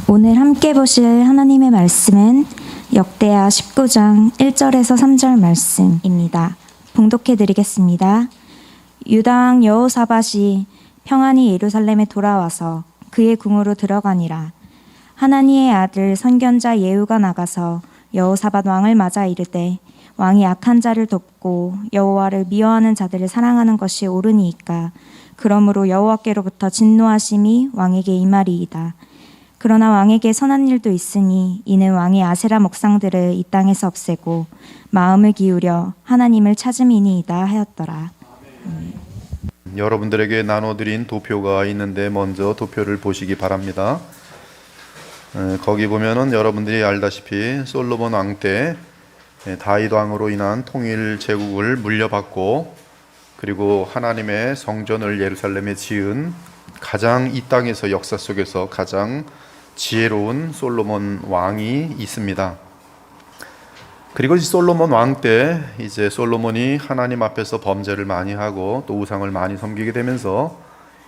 오늘 함께 보실 하나님의 말씀은 역대하 19장 1절에서 3절 말씀입니다. 봉독해 드리겠습니다. 유다 왕 여호사밧이 평안히 예루살렘에 돌아와서 그의 궁으로 들어가니라. 하나니의 아들 선견자 예후가 나가서 여호사밧 왕을 맞아 이르되 왕이 악한 자를 돕고 여호와를 미워하는 자들을 사랑하는 것이 옳으니이까 그러므로 여호와께로부터 진노하심이 왕에게 임하리이다. 그러나 왕에게 선한 일도 있으니 이는 왕이 아세라 목상들을 이 땅에서 없애고 마음을 기울여 하나님을 찾음이니이다 하였더라. 여러분들에게 나눠드린 도표가 있는데 먼저 도표를 보시기 바랍니다. 거기 보면은 여러분들이 알다시피 솔로몬 왕 때 다윗 왕으로 인한 통일 제국을 물려받고 그리고 하나님의 성전을 예루살렘에 지은 가장 이 땅에서 역사 속에서 가장 지혜로운 솔로몬 왕이 있습니다. 그리고 솔로몬 왕 때 이제 솔로몬이 하나님 앞에서 범죄를 많이 하고 또 우상을 많이 섬기게 되면서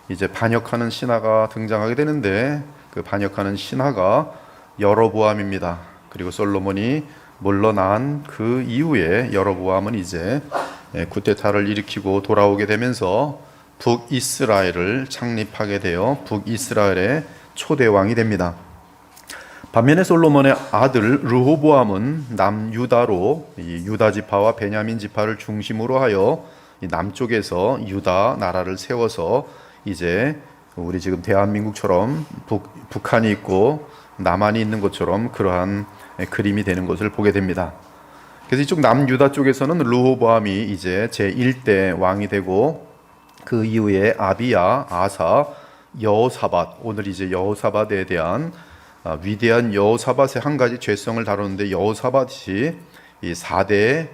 이제 반역하는 신하가 등장하게 되는데 그 반역하는 신하가 여로보암입니다. 그리고 솔로몬이 물러난 그 이후에 여로보암은 이제 쿠데타를 일으키고 돌아오게 되면서 북이스라엘을 창립하게 되어 북이스라엘의 초대 왕이 됩니다. 반면에 솔로몬의 아들 르호보암은 남유다로 이 유다 지파와 베냐민 지파를 중심으로 하여 이 남쪽에서 유다 나라를 세워서 이제 우리 지금 대한민국처럼 북한이 있고 남한이 있는 것처럼 그러한 그림이 되는 것을 보게 됩니다. 그래서 이쪽 남유다 쪽에서는 르호보암이 이제 제1대 왕이 되고 그 이후에 아비야, 아사, 여호사밧, 오늘 이제 여호사밧에 대한 위대한 여호사밧의 한 가지 죄성을 다루는데 여호사밧이 이 4대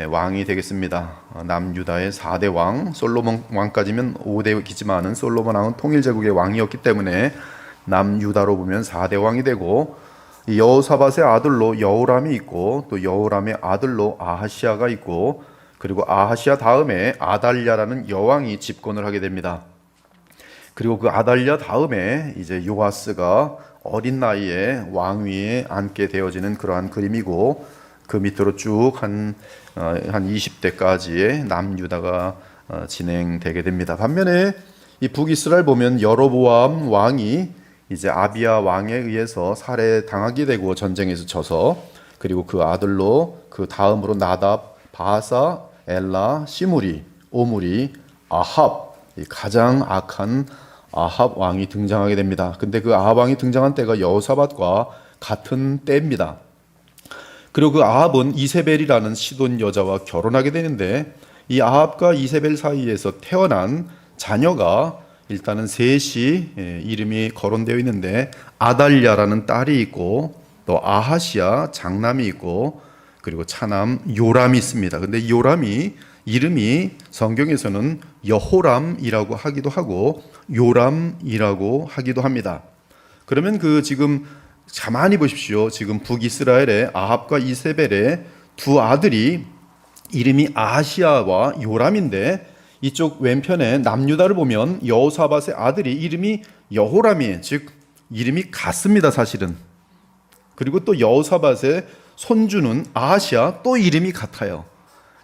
왕이 되겠습니다. 남유다의 4대 왕, 솔로몬 왕까지면 5대이지만은 솔로몬 왕은 통일제국의 왕이었기 때문에 남유다로 보면 4대 왕이 되고 여호사밧의 아들로 여호람이 있고 또 여호람의 아들로 아하시아가 있고 그리고 아하시아 다음에 아달랴라는 여왕이 집권을 하게 됩니다. 그리고 그 아달랴 다음에 이제 요아스가 어린 나이에 왕위에 앉게 되어지는 그러한 그림이고 그 밑으로 쭉 한 20대까지의 남유다가 진행되게 됩니다. 반면에 이 북이스라엘 보면 여로보암 왕이 이제 아비야 왕에 의해서 살해당하게 되고 전쟁에서 져서 그리고 그 아들로 그 다음으로 나답, 바사, 엘라, 시므리, 오므리, 아합 이 가장 악한 아합 왕이 등장하게 됩니다. 근데 그 아합 왕이 등장한 때가 여호사밧과 같은 때입니다. 그리고 그 아합은 이세벨이라는 시돈 여자와 결혼하게 되는데 이 아합과 이세벨 사이에서 태어난 자녀가 일단은 셋이 이름이 거론되어 있는데 아달랴라는 딸이 있고 또 아하시아 장남이 있고 그리고 차남 요람이 있습니다. 근데 요람이 이름이 성경에서는 여호람이라고 하기도 하고 요람이라고 하기도 합니다. 그러면 그 지금 가만히 보십시오. 지금 북이스라엘의 아합과 이세벨의 두 아들이 이름이 아하시아와 요람인데 이쪽 왼편에 남유다를 보면 여호사밧의 아들이 이름이 여호람이에요. 즉 이름이 같습니다. 사실은. 그리고 또 여호사밧의 손주는 아하시아 또 이름이 같아요.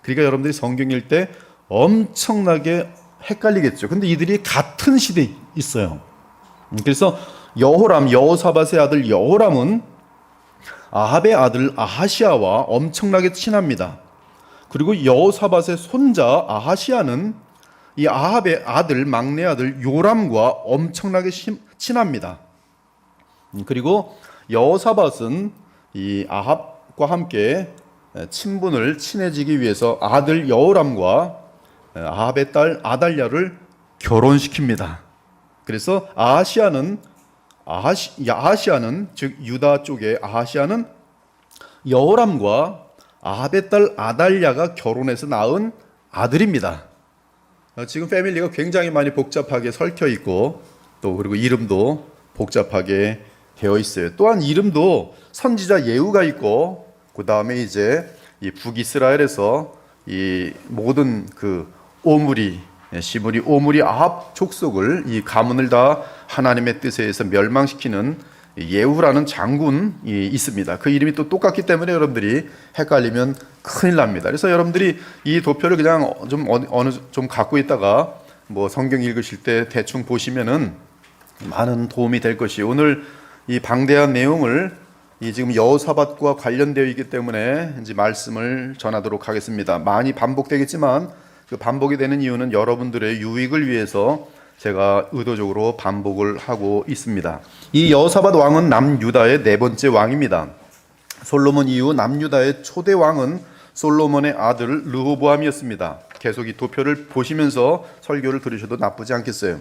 그러니까 여러분들이 성경 읽을 때 엄청나게 헷갈리겠죠. 근데 이들이 같은 시대에 있어요. 그래서 여호람, 여호사밧의 아들 여호람은 아합의 아들 아하시아와 엄청나게 친합니다. 그리고 여호사밧의 손자 아하시아는 이 아합의 아들, 막내 아들 요람과 엄청나게 친합니다. 그리고 여호사밧은 이 아합과 함께 친분을 친해지기 위해서 아들 여호람과 아합의 딸 아달랴를 결혼시킵니다. 그래서 아하시아는 즉 유다 쪽의 아하시아는 여호람과 아합의 딸 아달랴가 결혼해서 낳은 아들입니다. 지금 패밀리가 굉장히 많이 복잡하게 설켜 있고 또 그리고 이름도 복잡하게 되어 있어요. 또한 이름도 선지자 예후가 있고 그 다음에 이제 이 북이스라엘에서 이 모든 그 오므리, 시므리, 오므리, 아합 족속을 이 가문을 다 하나님의 뜻에 의해서 멸망시키는 예후라는 장군이 있습니다. 그 이름이 또 똑같기 때문에 여러분들이 헷갈리면 큰일 납니다. 그래서 여러분들이 이 도표를 그냥 좀 갖고 있다가 뭐 성경 읽으실 때 대충 보시면은 많은 도움이 될 것이, 오늘 이 방대한 내용을 이 지금 여호사밧과 관련되어 있기 때문에 이제 말씀을 전하도록 하겠습니다. 많이 반복되겠지만 그 반복이 되는 이유는 여러분들의 유익을 위해서 제가 의도적으로 반복을 하고 있습니다. 이 여호사밧 왕은 남유다의 네 번째 왕입니다. 솔로몬 이후 남유다의 초대 왕은 솔로몬의 아들 르호보암이었습니다. 계속 이 도표를 보시면서 설교를 들으셔도 나쁘지 않겠어요.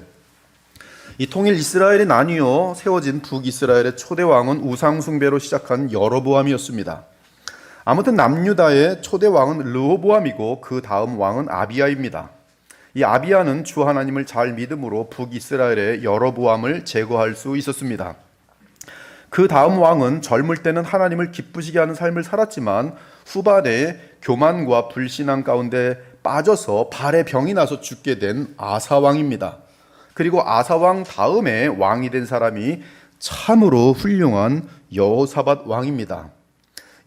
이 통일 이스라엘이 나뉘어 세워진 북이스라엘의 초대 왕은 우상 숭배로 시작한 여로보암이었습니다. 아무튼 남유다의 초대 왕은 르호보암이고 그 다음 왕은 아비야입니다. 이 아비야는 주 하나님을 잘 믿음으로 북이스라엘의 여로보암을 제거할 수 있었습니다. 그 다음 왕은 젊을 때는 하나님을 기쁘시게 하는 삶을 살았지만 후반에 교만과 불신앙 가운데 빠져서 발에 병이 나서 죽게 된 아사 왕입니다. 그리고 아사 왕 다음에 왕이 된 사람이 참으로 훌륭한 여호사밧 왕입니다.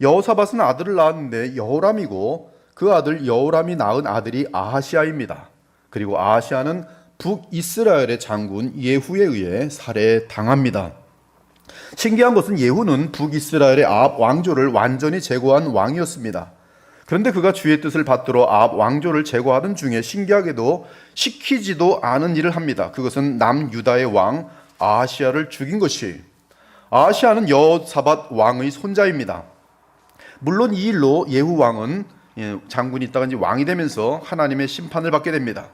여호사밧은 아들을 낳았는데 여호람이고 그 아들 여호람이 낳은 아들이 아하시아입니다. 그리고 아하시아는 북이스라엘의 장군 예후에 의해 살해당합니다. 신기한 것은 예후는 북이스라엘의 아합 왕조를 완전히 제거한 왕이었습니다. 그런데 그가 주의 뜻을 받들어 아합 왕조를 제거하는 중에 신기하게도 시키지도 않은 일을 합니다. 그것은 남유다의 왕 아하시아를 죽인 것이, 아하시아는 여호사밧 왕의 손자입니다. 물론 이 일로 예후 왕은 장군이 있다가 이제 왕이 되면서 하나님의 심판을 받게 됩니다.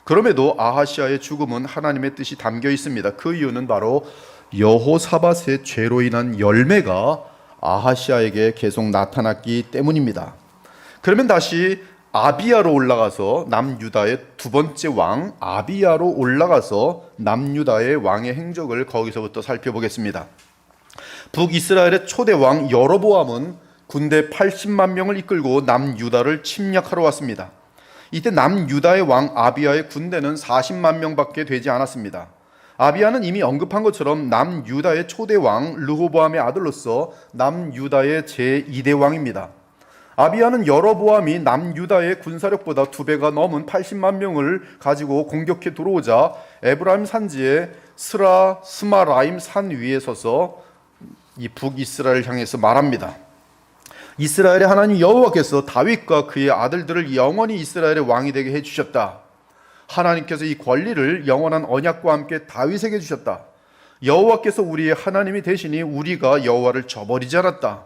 그럼에도 아하시아의 죽음은 하나님의 뜻이 담겨 있습니다. 그 이유는 바로 여호사밧의 죄로 인한 열매가 아하시아에게 계속 나타났기 때문입니다. 그러면 다시 아비야로 올라가서 남유다의 두 번째 왕 아비야로 올라가서 남유다의 왕의 행적을 거기서부터 살펴보겠습니다. 북이스라엘의 초대 왕 여로보암은 군대 80만 명을 이끌고 남유다를 침략하러 왔습니다. 이때 남유다의 왕 아비야의 군대는 40만 명밖에 되지 않았습니다. 아비야는 이미 언급한 것처럼 남유다의 초대 왕 르호보암의 아들로서 남유다의 제2대 왕입니다. 아비야는 여로보암이 남유다의 군사력보다 2배가 넘은 80만 명을 가지고 공격해 들어오자 에브라임 산지의 스마라임 산 위에 서서 이 북이스라엘을 향해서 말합니다. 이스라엘의 하나님 여호와께서 다윗과 그의 아들들을 영원히 이스라엘의 왕이 되게 해주셨다. 하나님께서 이 권리를 영원한 언약과 함께 다윗에게 주셨다. 여호와께서 우리의 하나님이 되시니 우리가 여호와를 저버리지 않았다.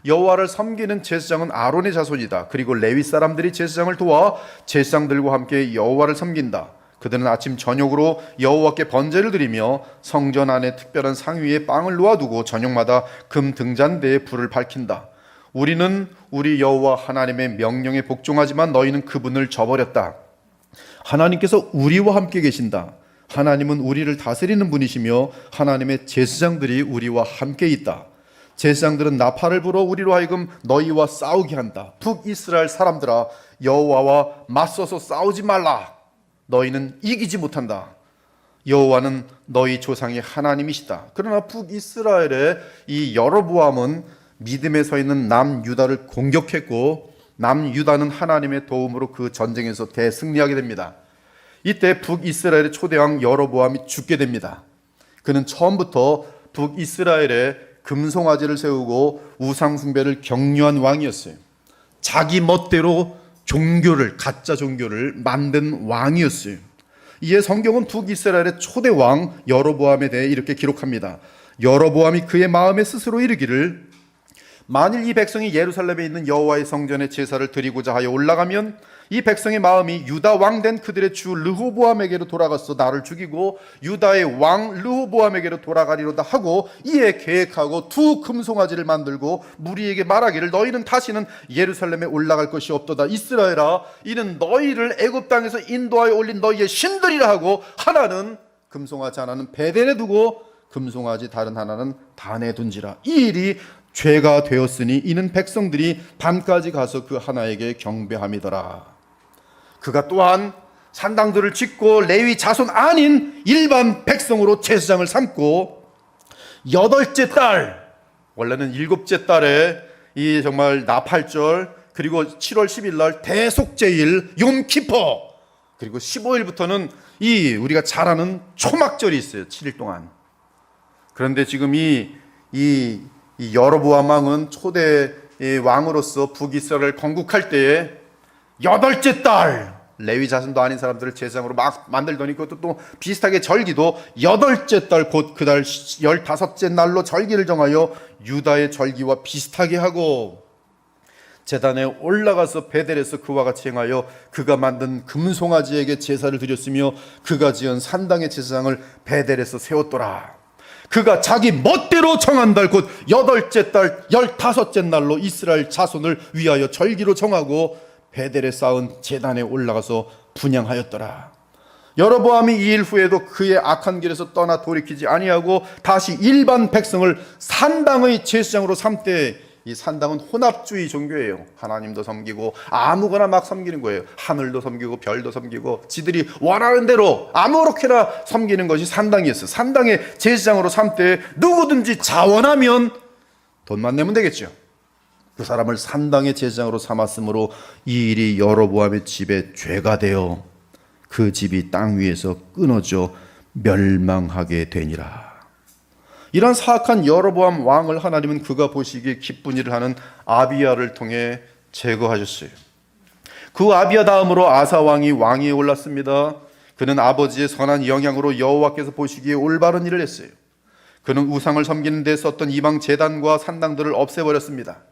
여호와를 섬기는 제사장은 아론의 자손이다. 그리고 레위 사람들이 제사장을 도와 제사장들과 함께 여호와를 섬긴다. 그들은 아침 저녁으로 여호와께 번제를 드리며 성전 안에 특별한 상 위에 빵을 놓아두고 저녁마다 금 등잔대에 불을 밝힌다. 우리는 우리 여호와 하나님의 명령에 복종하지만 너희는 그분을 저버렸다. 하나님께서 우리와 함께 계신다. 하나님은 우리를 다스리는 분이시며 하나님의 제사장들이 우리와 함께 있다. 제사장들은 나팔을 불어 우리로 하여금 너희와 싸우게 한다. 북이스라엘 사람들아, 여호와와 맞서서 싸우지 말라. 너희는 이기지 못한다. 여호와는 너희 조상의 하나님이시다. 그러나 북이스라엘의 이 여로보암은 믿음에 서 있는 남유다를 공격했고 남유다는 하나님의 도움으로 그 전쟁에서 대승리하게 됩니다. 이때 북이스라엘의 초대왕 여로보암이 죽게 됩니다. 그는 처음부터 북이스라엘에 금송아지를 세우고 우상숭배를 격려한 왕이었어요. 자기 멋대로 가짜 종교를 만든 왕이었어요. 이에 성경은 북이스라엘의 초대왕 여로보암에 대해 이렇게 기록합니다. 여로보암이 그의 마음에 스스로 이르기를 만일 이 백성이 예루살렘에 있는 여호와의 성전에 제사를 드리고자 하여 올라가면 이 백성의 마음이 유다 왕 된 그들의 주 르호보암에게로 돌아가서 나를 죽이고 유다의 왕 르호보암에게로 돌아가리로다 하고 이에 계획하고 두 금송아지를 만들고 무리에게 말하기를 너희는 다시는 예루살렘에 올라갈 것이 없도다. 이스라엘아, 이는 너희를 애굽 땅에서 인도하여 올린 너희의 신들이라 하고 하나는 금송아지 하나는 베델에 두고 금송아지 다른 하나는 단에 둔지라. 이 일이 죄가 되었으니 이는 백성들이 단까지 가서 그 하나에게 경배함이더라. 그가 또한 산당들을 짓고 레위 자손 아닌 일반 백성으로 제사장을 삼고 8째 달, 원래는 7째 달에 이 정말 나팔절, 그리고 7월 10일 날 대속제일 욤키퍼, 그리고 15일부터는 이 우리가 잘 아는 초막절이 있어요. 7일 동안. 그런데 지금 이 여로보암 왕은 초대 왕으로서 북이스라엘을 건국할 때에 8째 달, 레위 자손도 아닌 사람들을 제사장으로 막 만들더니 그것도 또 비슷하게 절기도 8째 달, 곧 그 달 15째 날로 절기를 정하여 유다의 절기와 비슷하게 하고, 제단에 올라가서 베델에서 그와 같이 행하여 그가 만든 금송아지에게 제사를 드렸으며 그가 지은 산당의 제사장을 베델에서 세웠더라. 그가 자기 멋대로 정한 달, 곧 8째 달 15째 날로 이스라엘 자손을 위하여 절기로 정하고 베델에 쌓은 제단에 올라가서 분향하였더라. 여로보암이 이 일 후에도 그의 악한 길에서 떠나 돌이키지 아니하고 다시 일반 백성을 산당의 제사장으로 삼되, 이 산당은 혼합주의 종교예요. 하나님도 섬기고 아무거나 막 섬기는 거예요. 하늘도 섬기고 별도 섬기고 지들이 원하는 대로 아무렇게나 섬기는 것이 산당이었어요. 산당의 제사장으로 삼때 누구든지 자원하면 돈만 내면 되겠죠. 그 사람을 산당의 제사장으로 삼았으므로 이 일이 여로보암의 집에 죄가 되어 그 집이 땅 위에서 끊어져 멸망하게 되니라. 이런 사악한 여로보암 왕을 하나님은 그가 보시기에 기쁜 일을 하는 아비야를 통해 제거하셨어요. 그 아비야 다음으로 아사 왕이 왕위에 올랐습니다. 그는 아버지의 선한 영향으로 여호와께서 보시기에 올바른 일을 했어요. 그는 우상을 섬기는 데 썼던 이방 제단과 산당들을 없애버렸습니다.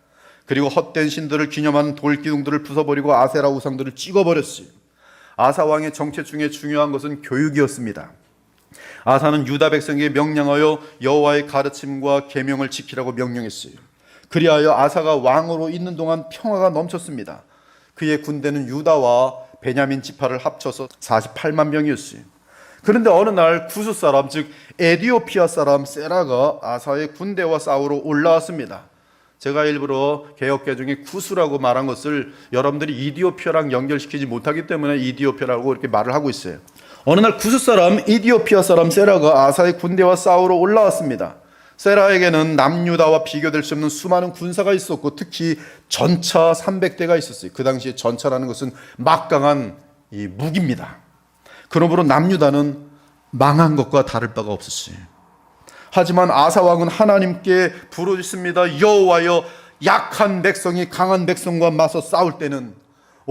그리고 헛된 신들을 기념하는 돌기둥들을 부숴버리고 아세라 우상들을 찍어버렸어요. 아사 왕의 정책 중에 중요한 것은 교육이었습니다. 아사는 유다 백성에게 명령하여 여호와의 가르침과 계명을 지키라고 명령했어요. 그리하여 아사가 왕으로 있는 동안 평화가 넘쳤습니다. 그의 군대는 유다와 베냐민 지파를 합쳐서 48만 명이었어요. 그런데 어느 날 구스 사람, 즉 에디오피아 사람 세라가 아사의 군대와 싸우러 올라왔습니다. 제가 일부러 개역개 중에 구스라고 말한 것을 여러분들이 이디오피아랑 연결시키지 못하기 때문에 이디오피아라고 이렇게 말을 하고 있어요. 어느 날 구스 사람, 이디오피아 사람 세라가 아사의 군대와 싸우러 올라왔습니다. 세라에게는 남유다와 비교될 수 없는 수많은 군사가 있었고 특히 전차 300대가 있었어요. 그 당시에 전차라는 것은 막강한 이 무기입니다. 그러므로 남유다는 망한 것과 다를 바가 없었어요. 하지만 아사 왕은 하나님께 부르짖습니다. 여호와여, 약한 백성이 강한 백성과 맞서 싸울 때는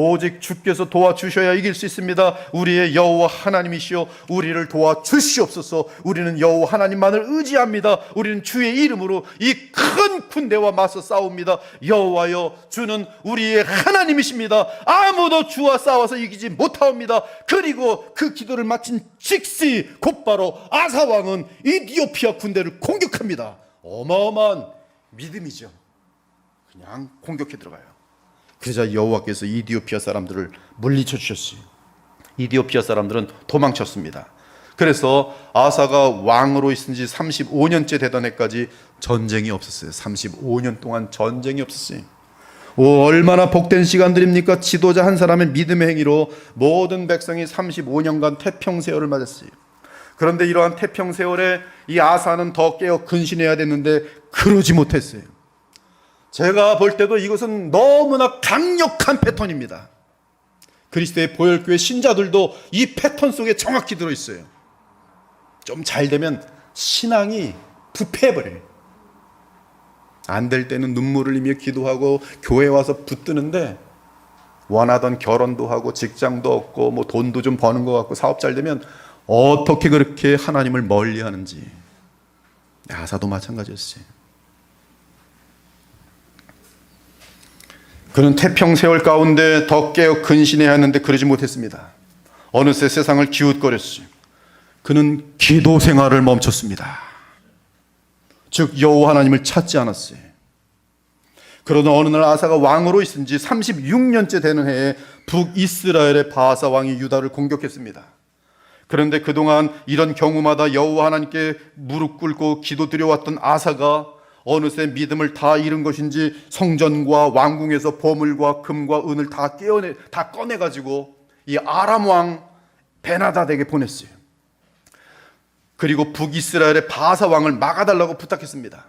오직 주께서 도와주셔야 이길 수 있습니다. 우리의 여호와 하나님이시여 우리를 도와주시옵소서. 우리는 여호와 하나님만을 의지합니다. 우리는 주의 이름으로 이 큰 군대와 맞서 싸웁니다. 여호와여, 주는 우리의 하나님이십니다. 아무도 주와 싸워서 이기지 못하옵니다. 그리고 그 기도를 마친 즉시 곧바로 아사 왕은 이디오피아 군대를 공격합니다. 어마어마한 믿음이죠. 그냥 공격해 들어가요. 그러자 여호와께서 이디오피아 사람들을 물리쳐 주셨어요. 이디오피아 사람들은 도망쳤습니다. 그래서 아사가 왕으로 있은 지 35년째 되던 해까지 전쟁이 없었어요. 35년 동안 전쟁이 없었어요. 얼마나 복된 시간들입니까? 지도자 한 사람의 믿음의 행위로 모든 백성이 35년간 태평세월을 맞았어요. 그런데 이러한 태평세월에 이 아사는 더 깨어 근신해야 됐는데 그러지 못했어요. 제가 볼 때도 이것은 너무나 강력한 패턴입니다. 그리스도의 보혈교회 신자들도 이 패턴 속에 정확히 들어있어요. 좀 잘 되면 신앙이 부패해버려요. 안 될 때는 눈물을 흘리며 기도하고 교회 와서 붙드는데 원하던 결혼도 하고 직장도 없고 뭐 돈도 좀 버는 것 같고 사업 잘 되면 어떻게 그렇게 하나님을 멀리하는지. 아사도 마찬가지였어요. 그는 태평세월 가운데 더 깨어 근신해야 하는데 그러지 못했습니다. 어느새 세상을 기웃거렸어요. 그는 기도 생활을 멈췄습니다. 즉 여호와 하나님을 찾지 않았어요. 그러던 어느 날 아사가 왕으로 있은 지 36년째 되는 해에 북이스라엘의 바하사 왕이 유다를 공격했습니다. 그런데 그동안 이런 경우마다 여호와 하나님께 무릎 꿇고 기도드려왔던 아사가 어느새 믿음을 다 잃은 것인지 성전과 왕궁에서 보물과 금과 은을 다 꺼내가지고 이 아람 왕 베나다드에게 보냈어요. 그리고 북이스라엘의 바사 왕을 막아달라고 부탁했습니다.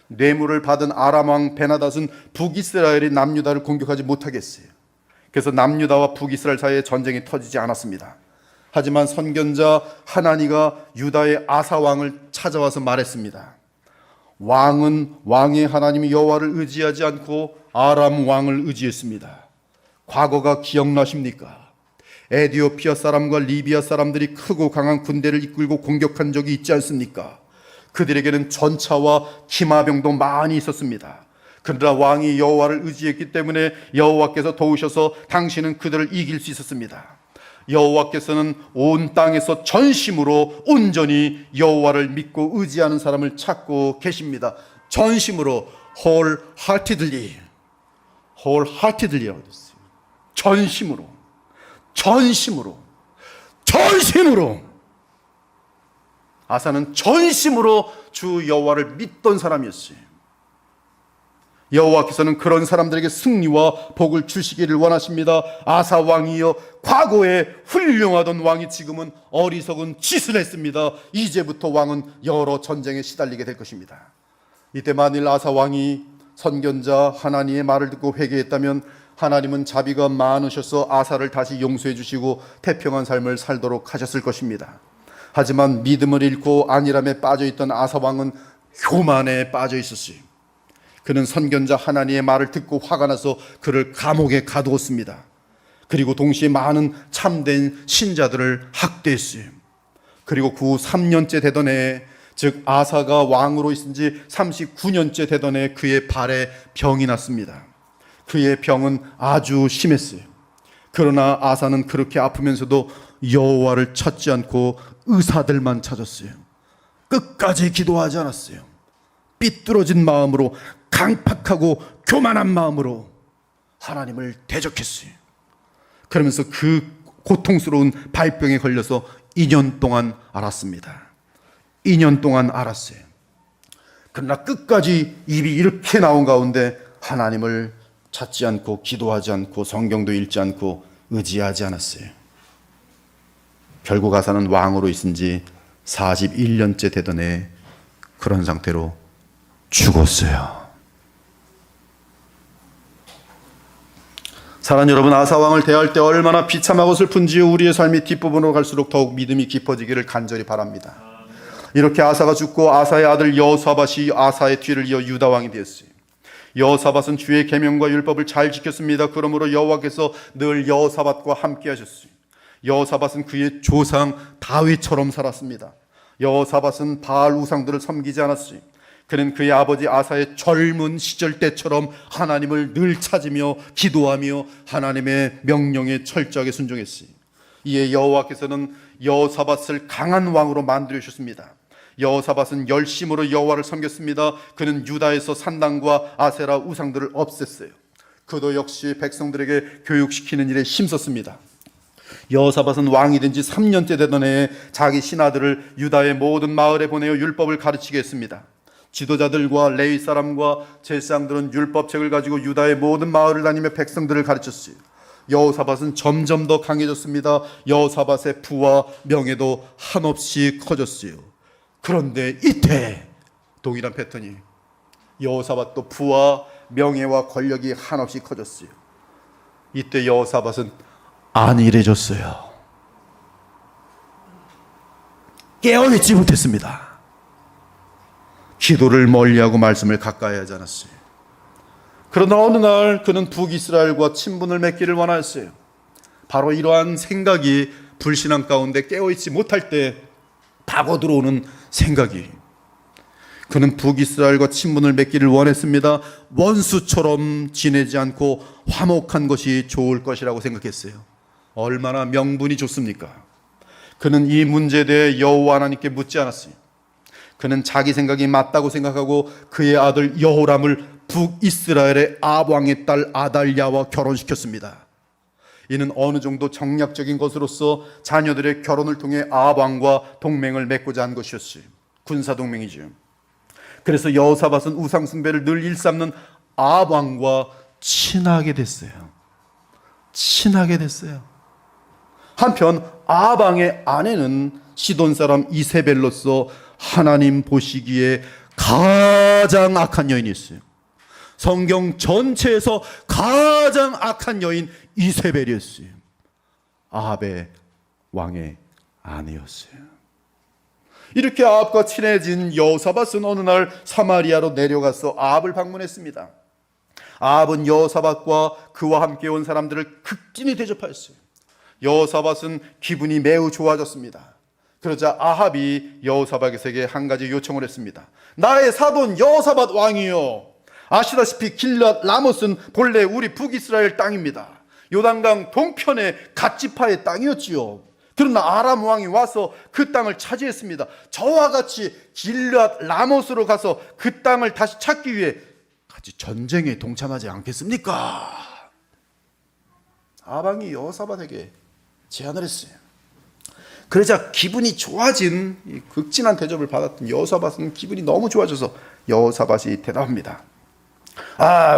뇌물을 받은 아람 왕 베나닷은 북이스라엘이 남유다를 공격하지 못하게 했어요. 그래서 남유다와 북이스라엘 사이에 전쟁이 터지지 않았습니다. 하지만 선견자 하나니가 유다의 아사 왕을 찾아와서 말했습니다. 왕은 왕의 하나님 여호와를 의지하지 않고 아람 왕을 의지했습니다. 과거가 기억나십니까? 에디오피아 사람과 리비아 사람들이 크고 강한 군대를 이끌고 공격한 적이 있지 않습니까? 그들에게는 전차와 기마병도 많이 있었습니다. 그러나 왕이 여호와를 의지했기 때문에 여호와께서 도우셔서 당신은 그들을 이길 수 있었습니다. 여호와께서는 온 땅에서 전심으로 온전히 여호와를 믿고 의지하는 사람을 찾고 계십니다. 전심으로 wholeheartedly 전심으로 아사는 전심으로 주 여호와를 믿던 사람이었어요. 여호와께서는 그런 사람들에게 승리와 복을 주시기를 원하십니다. 아사 왕이여, 과거에 훌륭하던 왕이 지금은 어리석은 짓을 했습니다. 이제부터 왕은 여러 전쟁에 시달리게 될 것입니다. 이때 만일 아사 왕이 선견자 하나님의 말을 듣고 회개했다면 하나님은 자비가 많으셔서 아사를 다시 용서해 주시고 태평한 삶을 살도록 하셨을 것입니다. 하지만 믿음을 잃고 안일함에 빠져있던 아사 왕은 교만에 빠져 있었어요. 그는 선견자 하나님의 말을 듣고 화가 나서 그를 감옥에 가두었습니다. 그리고 동시에 많은 참된 신자들을 학대했어요. 그리고 그 후 3년째 되던 해에, 즉 아사가 왕으로 있은 지 39년째 되던 해에 그의 발에 병이 났습니다. 그의 병은 아주 심했어요. 그러나 아사는 그렇게 아프면서도 여호와를 찾지 않고 의사들만 찾았어요. 끝까지 기도하지 않았어요. 삐뚤어진 마음으로, 강팍하고 교만한 마음으로 하나님을 대적했어요. 그러면서 그 고통스러운 발병에 걸려서 2년 동안 앓았습니다. 2년 동안 앓았어요. 그러나 끝까지 입이 이렇게 나온 가운데 하나님을 찾지 않고 기도하지 않고 성경도 읽지 않고 의지하지 않았어요. 결국 아사는 왕으로 있은 지 41년째 되던 해 그런 상태로 죽었어요. 사랑하는 여러분, 아사 왕을 대할 때 얼마나 비참하고 슬픈지요. 우리의 삶이 뒷부분으로 갈수록 더욱 믿음이 깊어지기를 간절히 바랍니다. 이렇게 아사가 죽고 아사의 아들 여호사밧이 아사의 뒤를 이어 유다 왕이 되었어요. 여호사밧은 주의 계명과 율법을 잘 지켰습니다. 그러므로 여호와께서 늘 여호사밧과 함께 하셨어요. 여호사밧은 그의 조상 다윗처럼 살았습니다. 여호사밧은 바알 우상들을 섬기지 않았어요. 그는 그의 아버지 아사의 젊은 시절 때처럼 하나님을 늘 찾으며 기도하며 하나님의 명령에 철저하게 순종했어요. 이에 여호와께서는 여호사밧을 강한 왕으로 만들어 주셨습니다. 여호사밧은 열심으로 여호와를 섬겼습니다. 그는 유다에서 산당과 아세라 우상들을 없앴어요. 그도 역시 백성들에게 교육시키는 일에 힘썼습니다. 여호사밧은 왕이 된 지 3년째 되던 해에 자기 신하들을 유다의 모든 마을에 보내어 율법을 가르치게 했습니다. 지도자들과 레위 사람과 제사장들은 율법책을 가지고 유다의 모든 마을을 다니며 백성들을 가르쳤어요. 여호사밧은 점점 더 강해졌습니다. 여호사밧의 부와 명예도 한없이 커졌어요. 그런데 이때 동일한 패턴이, 여호사밧도 부와 명예와 권력이 한없이 커졌어요. 이때 여호사밧은 안일해졌어요. 깨어있지 못했습니다. 기도를 멀리하고 말씀을 가까이 하지 않았어요. 그러나 어느 날 그는 북이스라엘과 친분을 맺기를 원하였어요. 바로 이러한 생각이 불신앙 가운데 깨어있지 못할 때 파고 들어오는 생각이, 그는 북이스라엘과 친분을 맺기를 원했습니다. 원수처럼 지내지 않고 화목한 것이 좋을 것이라고 생각했어요. 얼마나 명분이 좋습니까? 그는 이 문제에 대해 여호와 하나님께 묻지 않았어요. 그는 자기 생각이 맞다고 생각하고 그의 아들 여호람을 북이스라엘의 아왕의 딸 아달랴와 결혼시켰습니다. 이는 어느 정도 정략적인 것으로서 자녀들의 결혼을 통해 아왕과 동맹을 맺고자 한 것이었어요. 군사동맹이죠. 그래서 여호사밧은 우상숭배를 늘 일삼는 아왕과 친하게 됐어요. 친하게 됐어요. 한편 아방의 아내는 시돈 사람 이세벨로서 하나님 보시기에 가장 악한 여인이었어요. 성경 전체에서 가장 악한 여인 이세벨이었어요. 아합의 왕의 아내였어요. 이렇게 아합과 친해진 여호사밧은 어느 날 사마리아로 내려가서 아합을 방문했습니다. 아합은 여호사밧과 그와 함께 온 사람들을 극진히 대접하였어요. 여호사밧은 기분이 매우 좋아졌습니다. 그러자 아합이 여호사밧에게 한 가지 요청을 했습니다. 나의 사돈 여호사밧 왕이요, 아시다시피 길앗 라못은 본래 우리 북이스라엘 땅입니다. 요단강 동편의 갓지파의 땅이었지요. 그러나 아람 왕이 와서 그 땅을 차지했습니다. 저와 같이 길앗 라못으로 가서 그 땅을 다시 찾기 위해 같이 전쟁에 동참하지 않겠습니까? 아방이 여호사밧에게 제안을 했어요. 그러자 기분이 좋아진, 극진한 대접을 받았던 여호사밧은 기분이 너무 좋아져서 여호사밧이 대답합니다.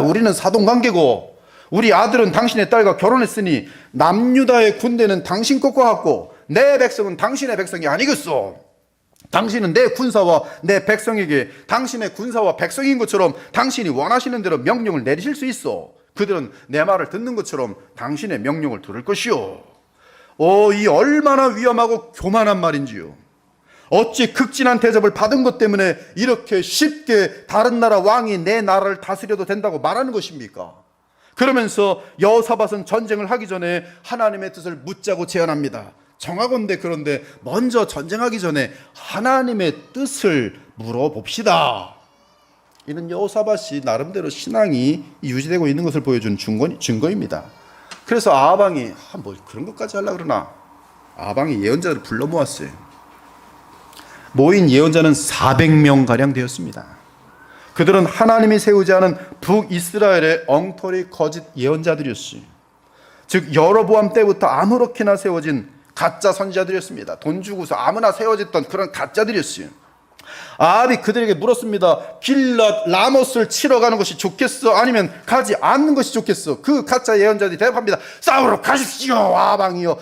우리는 사돈관계고 우리 아들은 당신의 딸과 결혼했으니 남유다의 군대는 당신 것과 같고 내 백성은 당신의 백성이 아니겠소. 당신은 내 군사와 내 백성에게 당신의 군사와 백성인 것처럼 당신이 원하시는 대로 명령을 내리실 수 있어. 그들은 내 말을 듣는 것처럼 당신의 명령을 들을 것이오. 이 얼마나 위험하고 교만한 말인지요. 어찌 극진한 대접을 받은 것 때문에 이렇게 쉽게 다른 나라 왕이 내 나라를 다스려도 된다고 말하는 것입니까? 그러면서 여호사밧은 전쟁을 하기 전에 하나님의 뜻을 묻자고 제안합니다. 정하건대 그런데 먼저 전쟁하기 전에 하나님의 뜻을 물어봅시다. 이는 여호사밧이 나름대로 신앙이 유지되고 있는 것을 보여준 증거입니다. 그래서 아방이 뭐 그런 것까지 하려고 그러나 아방이 예언자들을 불러 모았어요. 모인 예언자는 400명가량 되었습니다. 그들은 하나님이 세우지 않은 북이스라엘의 엉터리 거짓 예언자들이었어요. 즉 여로보암 때부터 아무렇게나 세워진 가짜 선지자들이었습니다. 돈 주고서 아무나 세워졌던 그런 가짜들이었어요. 아합이 그들에게 물었습니다. 길앗 라못을 치러 가는 것이 좋겠어? 아니면 가지 않는 것이 좋겠어? 그 가짜 예언자들이 대답합니다. 싸우러 가십시오. 아방이요,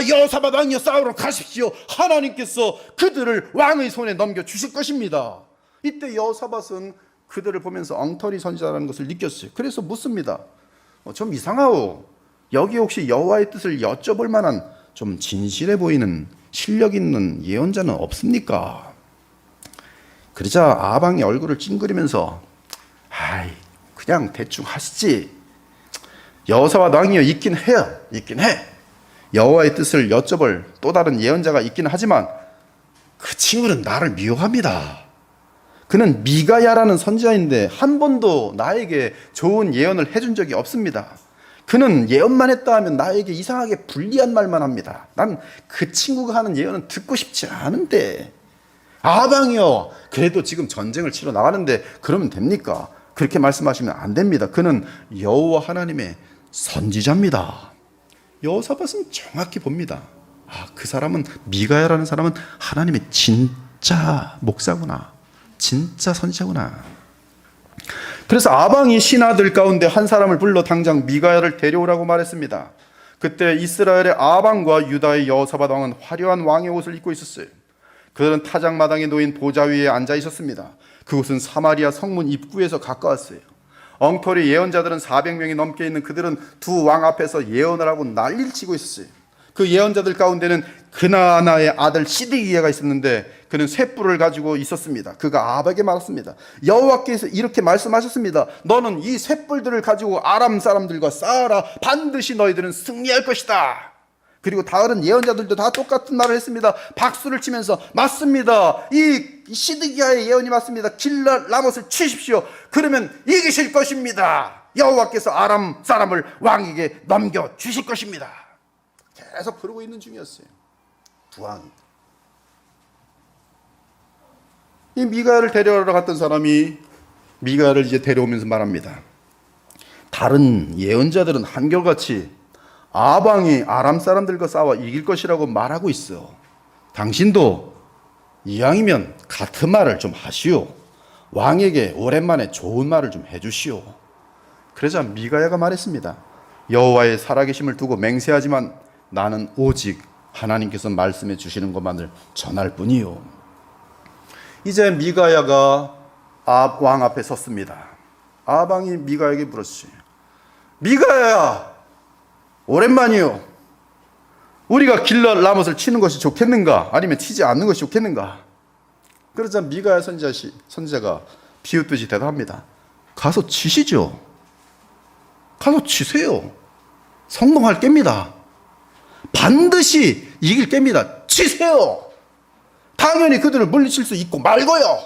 여호사밧 왕이요, 싸우러 가십시오. 하나님께서 그들을 왕의 손에 넘겨주실 것입니다. 이때 여호사밧은 그들을 보면서 엉터리 선지자라는 것을 느꼈어요. 그래서 묻습니다. 좀 이상하오. 여기 혹시 여호와의 뜻을 여쭤볼 만한 좀 진실해 보이는 실력 있는 예언자는 없습니까? 그러자 아방이 얼굴을 찡그리면서 그냥 대충 하시지. 여호사밧 왕이여, 있긴 해요. 있긴 해. 여호와의 뜻을 여쭤볼 또 다른 예언자가 있긴 하지만 그 친구는 나를 미워합니다. 그는 미가야라는 선지자인데 한 번도 나에게 좋은 예언을 해준 적이 없습니다. 그는 예언만 했다 하면 나에게 이상하게 불리한 말만 합니다. 난 그 친구가 하는 예언은 듣고 싶지 않은데. 아방이요, 그래도 지금 전쟁을 치러 나가는데 그러면 됩니까? 그렇게 말씀하시면 안 됩니다. 그는 여호와 하나님의 선지자입니다. 여호사밧은 정확히 봅니다. 그 사람은, 미가야라는 사람은 하나님의 진짜 목사구나, 진짜 선지자구나. 그래서 아방이 신하들 가운데 한 사람을 불러 당장 미가야를 데려오라고 말했습니다. 그때 이스라엘의 아방과 유다의 여호사밧 왕은 화려한 왕의 옷을 입고 있었어요. 그들은 타작마당에 놓인 보좌 위에 앉아 있었습니다. 그곳은 사마리아 성문 입구에서 가까웠어요. 엉터리 예언자들은 400명이 넘게 있는 그들은 두 왕 앞에서 예언을 하고 난리를 치고 있었어요. 그 예언자들 가운데는 그나아나의 아들 시드기야가 있었는데 그는 쇳불을 가지고 있었습니다. 그가 아합에게 말했습니다. 여호와께서 이렇게 말씀하셨습니다. 너는 이 쇳불들을 가지고 아람 사람들과 싸워라. 반드시 너희들은 승리할 것이다. 그리고 다른 예언자들도 다 똑같은 말을 했습니다. 박수를 치면서 맞습니다. 이 시드기야의 예언이 맞습니다. 길앗 라못을 치십시오. 그러면 이기실 것입니다. 여호와께서 아람 사람을 왕에게 넘겨주실 것입니다. 계속 그러고 있는 중이었어요. 두 왕이. 이 미가야를 데려오러 갔던 사람이 미가야를 이제 데려오면서 말합니다. 다른 예언자들은 한결같이 아방이 아람 사람들과 싸워 이길 것이라고 말하고 있어. 당신도 이왕이면 같은 말을 좀 하시오. 왕에게 오랜만에 좋은 말을 좀 해주시오. 그러자 미가야가 말했습니다. 여호와의 살아계심을 두고 맹세하지만 나는 오직 하나님께서 말씀해 주시는 것만을 전할 뿐이요. 이제 미가야가 아합 왕 앞에 섰습니다. 아합 왕이 미가야에게 물었지. 미가야야, 오랜만이요. 우리가 길러 라못을 치는 것이 좋겠는가? 아니면 치지 않는 것이 좋겠는가? 그러자 미가야 선지자가 비웃듯이 대답합니다. 가서 치시죠. 가서 치세요. 성공할 깹니다. 반드시 이길 깹니다. 치세요. 당연히 그들을 물리칠 수 있고 말고요.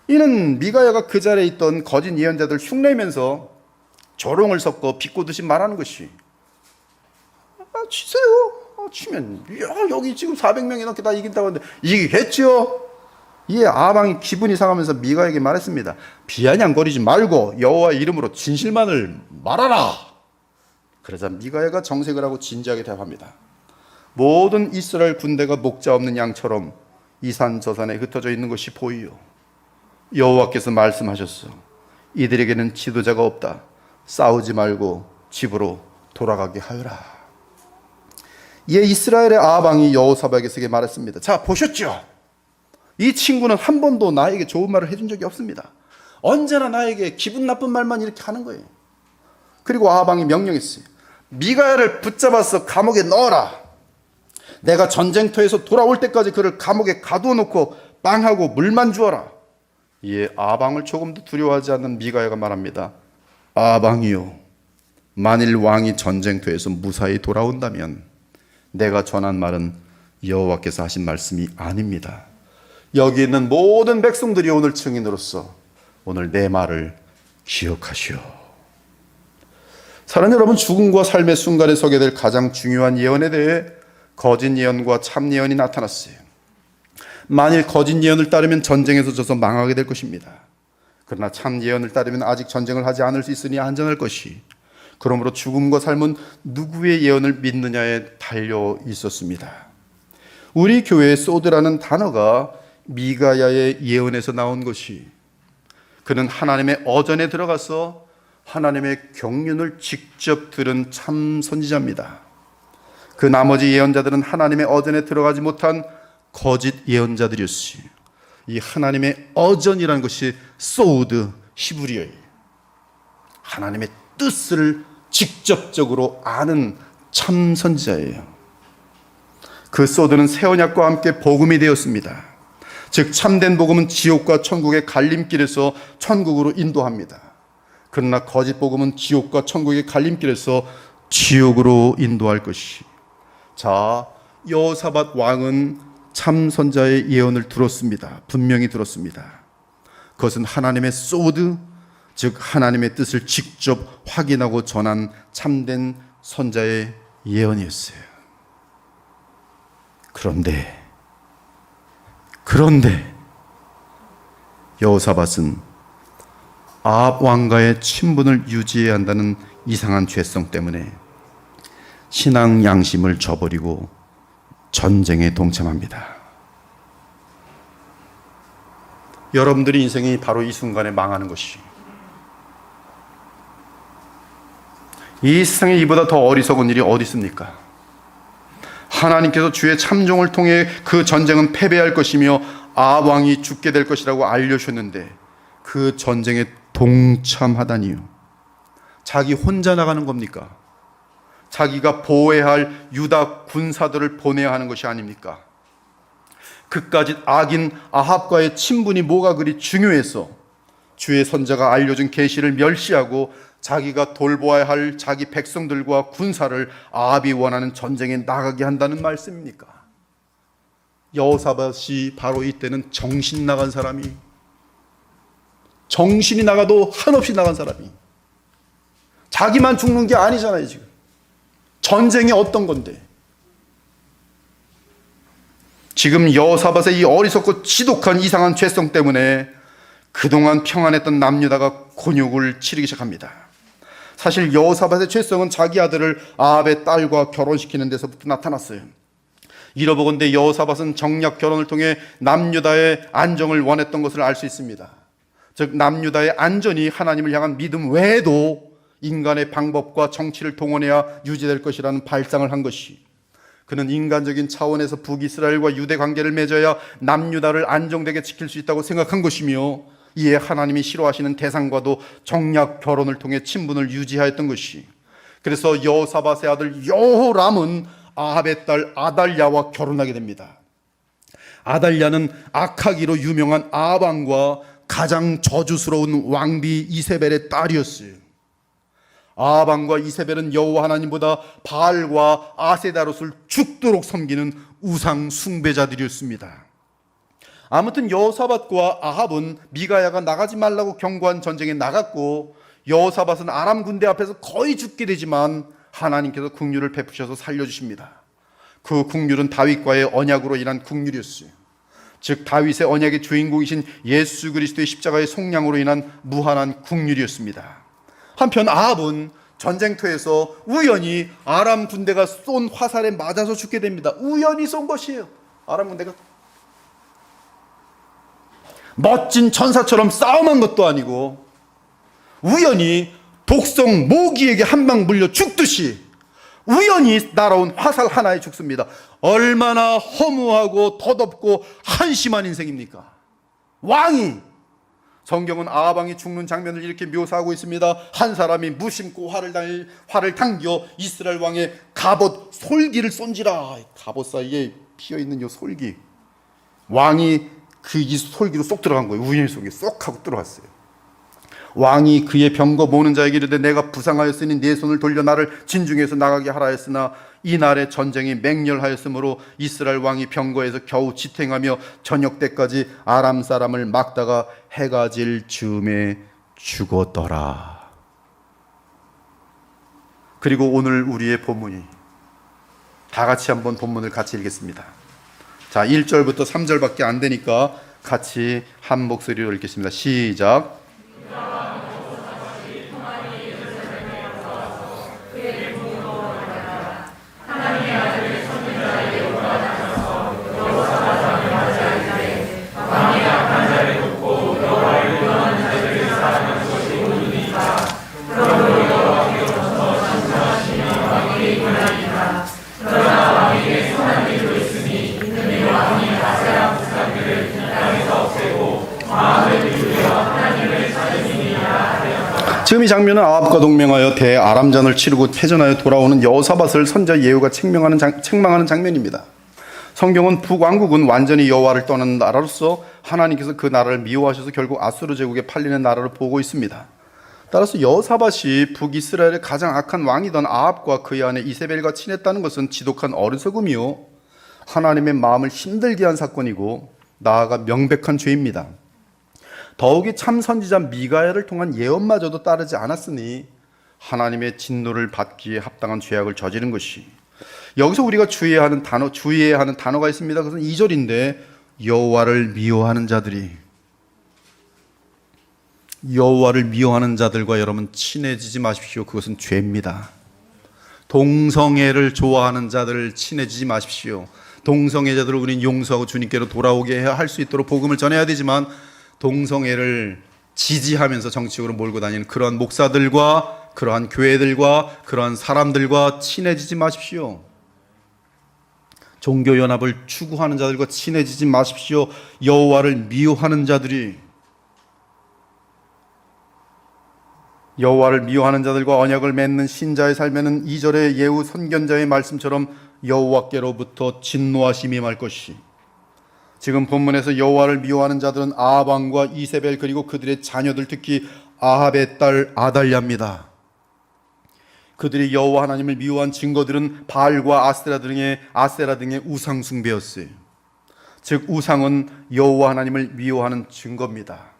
이는 미가야가 그 자리에 있던 거짓 예언자들 흉내면서 조롱을 섞어 비꼬듯이 말하는 것이, 치세요. 치면 여기 지금 400명이 넘게 다 이긴다고 하는데 이기겠죠. 이에 아방이 기분이 상하면서 미가에게 말했습니다. 비아냥거리지 말고 여호와 이름으로 진실만을 말하라. 그러자 미가야가 정색을 하고 진지하게 대답합니다. 모든 이스라엘 군대가 목자 없는 양처럼 이 산 저 산에 흩어져 있는 것이 보이요. 여호와께서 말씀하셨어. 이들에게는 지도자가 없다. 싸우지 말고 집으로 돌아가게 하여라. 이에 이스라엘의 아방이 여호사밧에게 말했습니다. 자, 보셨죠? 이 친구는 한 번도 나에게 좋은 말을 해준 적이 없습니다. 언제나 나에게 기분 나쁜 말만 이렇게 하는 거예요. 그리고 아방이 명령했어요. 미가야를 붙잡아서 감옥에 넣어라. 내가 전쟁터에서 돌아올 때까지 그를 감옥에 가두어 놓고 빵하고 물만 주어라. 이에 아방을 조금도 두려워하지 않는 미가야가 말합니다. 아방이요, 만일 왕이 전쟁터에서 무사히 돌아온다면 내가 전한 말은 여호와께서 하신 말씀이 아닙니다. 여기 있는 모든 백성들이 오늘 증인으로서 오늘 내 말을 기억하시오. 사랑하는 여러분, 죽음과 삶의 순간에 서게 될 가장 중요한 예언에 대해 거짓 예언과 참 예언이 나타났어요. 만일 거짓 예언을 따르면 전쟁에서 져서 망하게 될 것입니다. 그러나 참 예언을 따르면 아직 전쟁을 하지 않을 수 있으니 안전할 것이, 그러므로 죽음과 삶은 누구의 예언을 믿느냐에 달려 있었습니다. 우리 교회에 소드라는 단어가 미가야의 예언에서 나온 것이, 그는 하나님의 어전에 들어가서 하나님의 경륜을 직접 들은 참 선지자입니다. 그 나머지 예언자들은 하나님의 어전에 들어가지 못한 거짓 예언자들이었어요. 이 하나님의 어전이라는 것이 소우드 히브리어예요. 하나님의 뜻을 직접적으로 아는 참 선지자예요. 그 소드는 새 언약과 함께 복음이 되었습니다. 즉 참된 복음은 지옥과 천국의 갈림길에서 천국으로 인도합니다. 그러나 거짓 복음은 지옥과 천국의 갈림길에서 지옥으로 인도할 것이. 자, 여호사밧 왕은 참 선자의 예언을 들었습니다. 분명히 들었습니다. 그것은 하나님의 소드, 즉 하나님의 뜻을 직접 확인하고 전한 참된 선자의 예언이었어요. 그런데 여호사밧은 아합 왕과의 친분을 유지해야 한다는 이상한 죄성 때문에 신앙 양심을 저버리고 전쟁에 동참합니다. 여러분들의 인생이 바로 이 순간에 망하는 것이, 이 세상에 이보다 더 어리석은 일이 어디 있습니까? 하나님께서 주의 참종을 통해 그 전쟁은 패배할 것이며 아합 왕이 죽게 될 것이라고 알려주셨는데 그 전쟁에 동참하다니요. 자기 혼자 나가는 겁니까? 자기가 보호해야 할 유다 군사들을 보내야 하는 것이 아닙니까? 그까짓 악인 아합과의 친분이 뭐가 그리 중요해서 주의 선자가 알려준 계시를 멸시하고 자기가 돌보아야 할 자기 백성들과 군사를 아합이 원하는 전쟁에 나가게 한다는 말씀입니까? 여호사밧이 바로 이때는 정신 나간 사람이, 정신이 나가도 한없이 나간 사람이, 자기만 죽는 게 아니잖아요. 지금 전쟁이 어떤 건데. 지금 여호사밧의 이 어리석고 지독한 이상한 죄성 때문에 그동안 평안했던 남유다가 곤욕을 치르기 시작합니다. 사실 여호사밧의 죄성은 자기 아들을 아합의 딸과 결혼시키는 데서부터 나타났어요. 이러보건대 여호사밧은 정략 결혼을 통해 남유다의 안정을 원했던 것을 알 수 있습니다. 즉 남유다의 안전이 하나님을 향한 믿음 외에도 인간의 방법과 정치를 동원해야 유지될 것이라는 발상을 한 것이, 그는 인간적인 차원에서 북이스라엘과 유대 관계를 맺어야 남유다를 안정되게 지킬 수 있다고 생각한 것이며, 이에 하나님이 싫어하시는 대상과도 정략 결혼을 통해 친분을 유지하였던 것이, 그래서 여호사밧의 아들 여호람은 아합의 딸 아달랴와 결혼하게 됩니다. 아달랴는 악하기로 유명한 아합 왕과 가장 저주스러운 왕비 이세벨의 딸이었어요. 아합 왕과 이세벨은 여호와 하나님보다 바알과 아세다롯을 죽도록 섬기는 우상 숭배자들이었습니다. 아무튼 여호사밧과 아합은 미가야가 나가지 말라고 경고한 전쟁에 나갔고, 여호사밧은 아람 군대 앞에서 거의 죽게 되지만 하나님께서 국률을 베푸셔서 살려주십니다. 그 국률은 다윗과의 언약으로 인한 국률이었어요. 즉 다윗의 언약의 주인공이신 예수 그리스도의 십자가의 속량으로 인한 무한한 국률이었습니다. 한편 아합은 전쟁터에서 우연히 아람 군대가 쏜 화살에 맞아서 죽게 됩니다. 우연히 쏜 것이에요. 아람 군대가 멋진 전사처럼 싸움한 것도 아니고 우연히 독성 모기에게 한 방 물려 죽듯이 우연히 날아온 화살 하나에 죽습니다. 얼마나 허무하고 덧없고 한심한 인생입니까? 왕이, 성경은 아합 왕이 죽는 장면을 이렇게 묘사하고 있습니다. 한 사람이 무심코 활을 당겨 이스라엘 왕의 갑옷 솔기를 쏜지라. 갑옷 사이에 피어있는 이 솔기, 왕이 그 이 솔기로 쏙 들어간 거예요. 우연히 속에 쏙 하고 들어갔어요. 왕이 그의 병거 모는 자에게 이르되 내가 부상하였으니 네 손을 돌려 나를 진중에서 나가게 하라 했으나 이날의 전쟁이 맹렬하였으므로 이스라엘 왕이 병거에서 겨우 지탱하며 저녁 때까지 아람 사람을 막다가 해가 질 즈음에 죽었더라. 그리고 오늘 우리의 본문이, 다 같이 한번 본문을 같이 읽겠습니다. 자, 1절부터 3절밖에 안 되니까 같이 한 목소리로 읽겠습니다. 시작. 지금 이 장면은 아합과 동맹하여 대아람전을 치르고 패전하여 돌아오는 여호사밧을 선자 예후가 책망하는 장면입니다. 성경은 북왕국은 완전히 여호와를 떠나는 나라로서 하나님께서 그 나라를 미워하셔서 결국 아수르 제국에 팔리는 나라로 보고 있습니다. 따라서 여호사밧이 북이스라엘의 가장 악한 왕이던 아합과 그의 아내 이세벨과 친했다는 것은 지독한 어리석음이요 하나님의 마음을 힘들게 한 사건이고 나아가 명백한 죄입니다. 더욱이 참 선지자 미가야를 통한 예언마저도 따르지 않았으니 하나님의 진노를 받기에 합당한 죄악을 저지른 것이, 여기서 우리가 주의해야 하는 단어가 있습니다. 그것은 2절인데 여호와를 미워하는 자들과 여러분 친해지지 마십시오. 그것은 죄입니다. 동성애를 좋아하는 자들 친해지지 마십시오. 동성애자들을 우리는 용서하고 주님께로 돌아오게 할 수 있도록 복음을 전해야 되지만 동성애를 지지하면서 정치적으로 몰고 다니는 그러한 목사들과 그러한 교회들과 그러한 사람들과 친해지지 마십시오. 종교연합을 추구하는 자들과 친해지지 마십시오. 여호와를 미워하는 자들과 언약을 맺는 신자의 삶에는 2절의 예후 선견자의 말씀처럼 여호와께로부터 진노하심이 임할 것이, 지금 본문에서 여호와를 미워하는 자들은 아합 왕과 이세벨 그리고 그들의 자녀들, 특히 아합의 딸 아달랴입니다. 그들이 여호와 하나님을 미워한 증거들은 바알과 아세라 등의 우상 숭배였어요. 즉 우상은 여호와 하나님을 미워하는 증거입니다.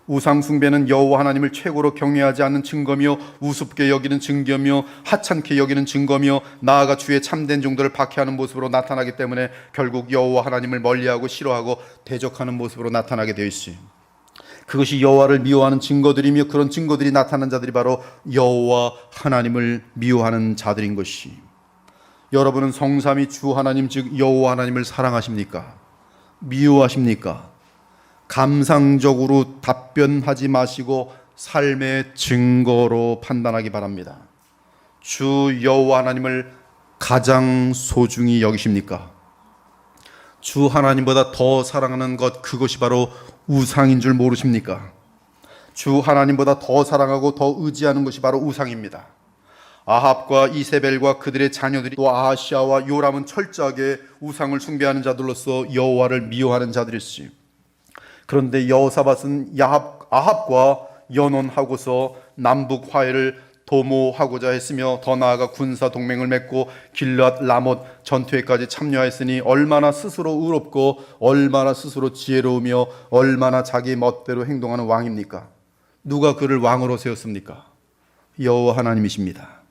우상 숭배는 여호와 하나님을 최고로 경외하지 않는 증거며 우습게 여기는 증거며 하찮게 여기는 증거며 나아가 주의 참된 종들을 박해하는 모습으로 나타나기 때문에 결국 여호와 하나님을 멀리하고 싫어하고 대적하는 모습으로 나타나게 되어 있어요. 그것이 여호와를 미워하는 증거들이며 그런 증거들이 나타난 자들이 바로 여호와 하나님을 미워하는 자들인 것이, 여러분은 성삼위 주 하나님 즉 여호와 하나님을 사랑하십니까? 미워하십니까? 감상적으로 답변하지 마시고 삶의 증거로 판단하기 바랍니다. 주 여호와 하나님을 가장 소중히 여기십니까? 주 하나님보다 더 사랑하는 것, 그것이 바로 우상인 줄 모르십니까? 주 하나님보다 더 사랑하고 더 의지하는 것이 바로 우상입니다. 아합과 이세벨과 그들의 자녀들이, 또 아하시아와 요람은 철저하게 우상을 숭배하는 자들로서 여호와를 미워하는 자들이었지. 그런데 여호사밧은 아합과 연혼하고서 남북 화해를 도모하고자 했으며, 더 나아가 군사 동맹을 맺고 길앗 라못 전투에까지 참여했으니 얼마나 스스로 의롭고 얼마나 스스로 지혜로우며 얼마나 자기 멋대로 행동하는 왕입니까? 누가 그를 왕으로 세웠습니까? 여호와 하나님이십니다.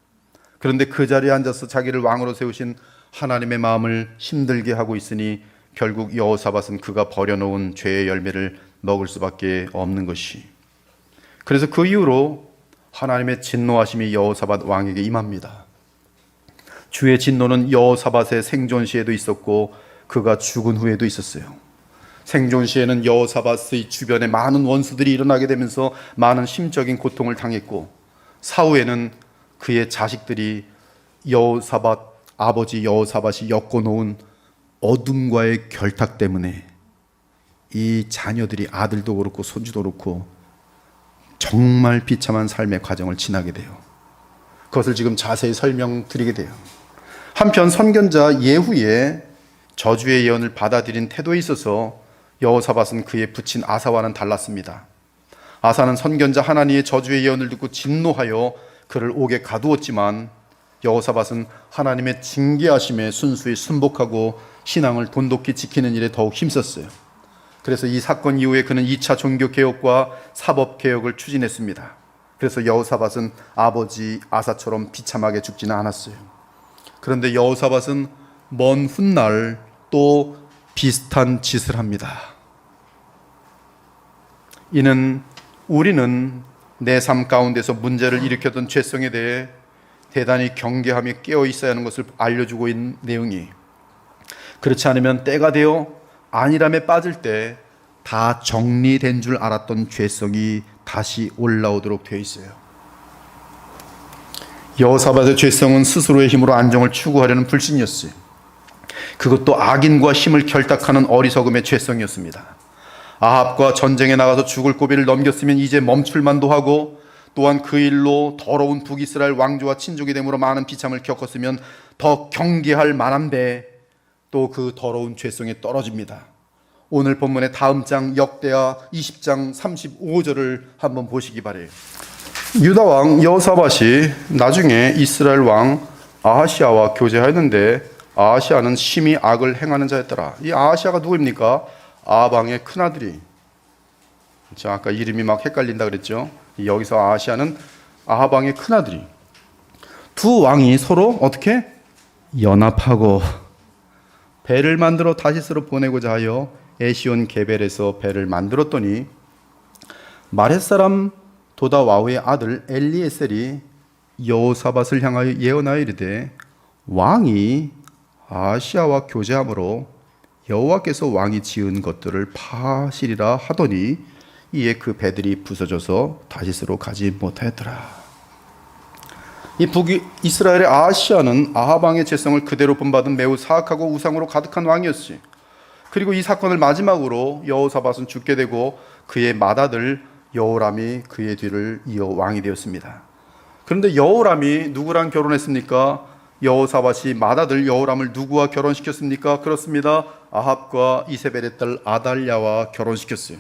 그런데 그 자리에 앉아서 자기를 왕으로 세우신 하나님의 마음을 힘들게 하고 있으니 결국 여호사밧은 그가 버려놓은 죄의 열매를 먹을 수밖에 없는 것이. 그래서 그 이후로 하나님의 진노하심이 여호사밧 왕에게 임합니다. 주의 진노는 여호사밧의 생존 시에도 있었고 그가 죽은 후에도 있었어요. 생존 시에는 여호사밧의 주변에 많은 원수들이 일어나게 되면서 많은 심적인 고통을 당했고, 사후에는 그의 자식들이 여호사밧 아버지 여호사밧이 엮어놓은 어둠과의 결탁 때문에 이 자녀들이, 아들도 그렇고 손주도 그렇고 정말 비참한 삶의 과정을 지나게 돼요. 그것을 지금 자세히 설명드리게 돼요. 한편 선견자 예후의 저주의 예언을 받아들인 태도에 있어서 여호사밧은 그의 부친 아사와는 달랐습니다. 아사는 선견자 하나니의 저주의 예언을 듣고 진노하여 그를 옥에 가두었지만, 여호사밧은 하나님의 징계하심에 순수히 순복하고 신앙을 돈독히 지키는 일에 더욱 힘썼어요. 그래서 이 사건 이후에 그는 2차 종교개혁과 사법개혁을 추진했습니다. 그래서 여호사밧은 아버지 아사처럼 비참하게 죽지는 않았어요. 그런데 여호사밧은 먼 훗날 또 비슷한 짓을 합니다. 이는 우리는 내 삶 가운데서 문제를 일으켰던 죄성에 대해 대단히 경계하며 깨어 있어야 하는 것을 알려주고 있는 내용이, 그렇지 않으면 때가 되어 안일함에 빠질 때 다 정리된 줄 알았던 죄성이 다시 올라오도록 되어 있어요. 여호사밧의 죄성은 스스로의 힘으로 안정을 추구하려는 불신이었어요. 그것도 악인과 힘을 결탁하는 어리석음의 죄성이었습니다. 아합과 전쟁에 나가서 죽을 고비를 넘겼으면 이제 멈출만도 하고, 또한 그 일로 더러운 북이스라엘 왕조와 친족이 됨으로 많은 비참을 겪었으면 더 경계할 만한데 또 그 더러운 죄성에 떨어집니다. 오늘 본문의 다음 장 역대하 20장 35절을 한번 보시기 바래요. 유다 왕 여호사밧이 나중에 이스라엘 왕 아하시아와 교제하였는데, 아하시아는 심히 악을 행하는 자였더라. 이 아하시아가 누구입니까? 아합 왕의 큰아들이. 자, 아까 이름이 막 헷갈린다 그랬죠. 여기서 아하시아는 아합 왕의 큰아들이. 두 왕이 서로 어떻게 연합하고 배를 만들어 다시스로 보내고자 하여 에시온 게벨에서 배를 만들었더니, 마렛 사람 도다와우의 아들 엘리에셀이 여호사밧을 향하여 예언하여 이르되, 왕이 아하시아와 교제함으로 여호와께서 왕이 지은 것들을 파시리라 하더니, 이에 그 배들이 부서져서 다시스로 가지 못하였더라. 이 북이스라엘의 아하시아는 아합 왕의 죄성을 그대로 본받은 매우 사악하고 우상으로 가득한 왕이었지. 그리고 이 사건을 마지막으로 여호사밧은 죽게 되고 그의 맏아들 여호람이 그의 뒤를 이어 왕이 되었습니다. 그런데 여호람이 누구랑 결혼했습니까? 여호사밧이 맏아들 여호람을 누구와 결혼시켰습니까? 그렇습니다. 아합과 이세벨의 딸 아달랴와 결혼시켰어요.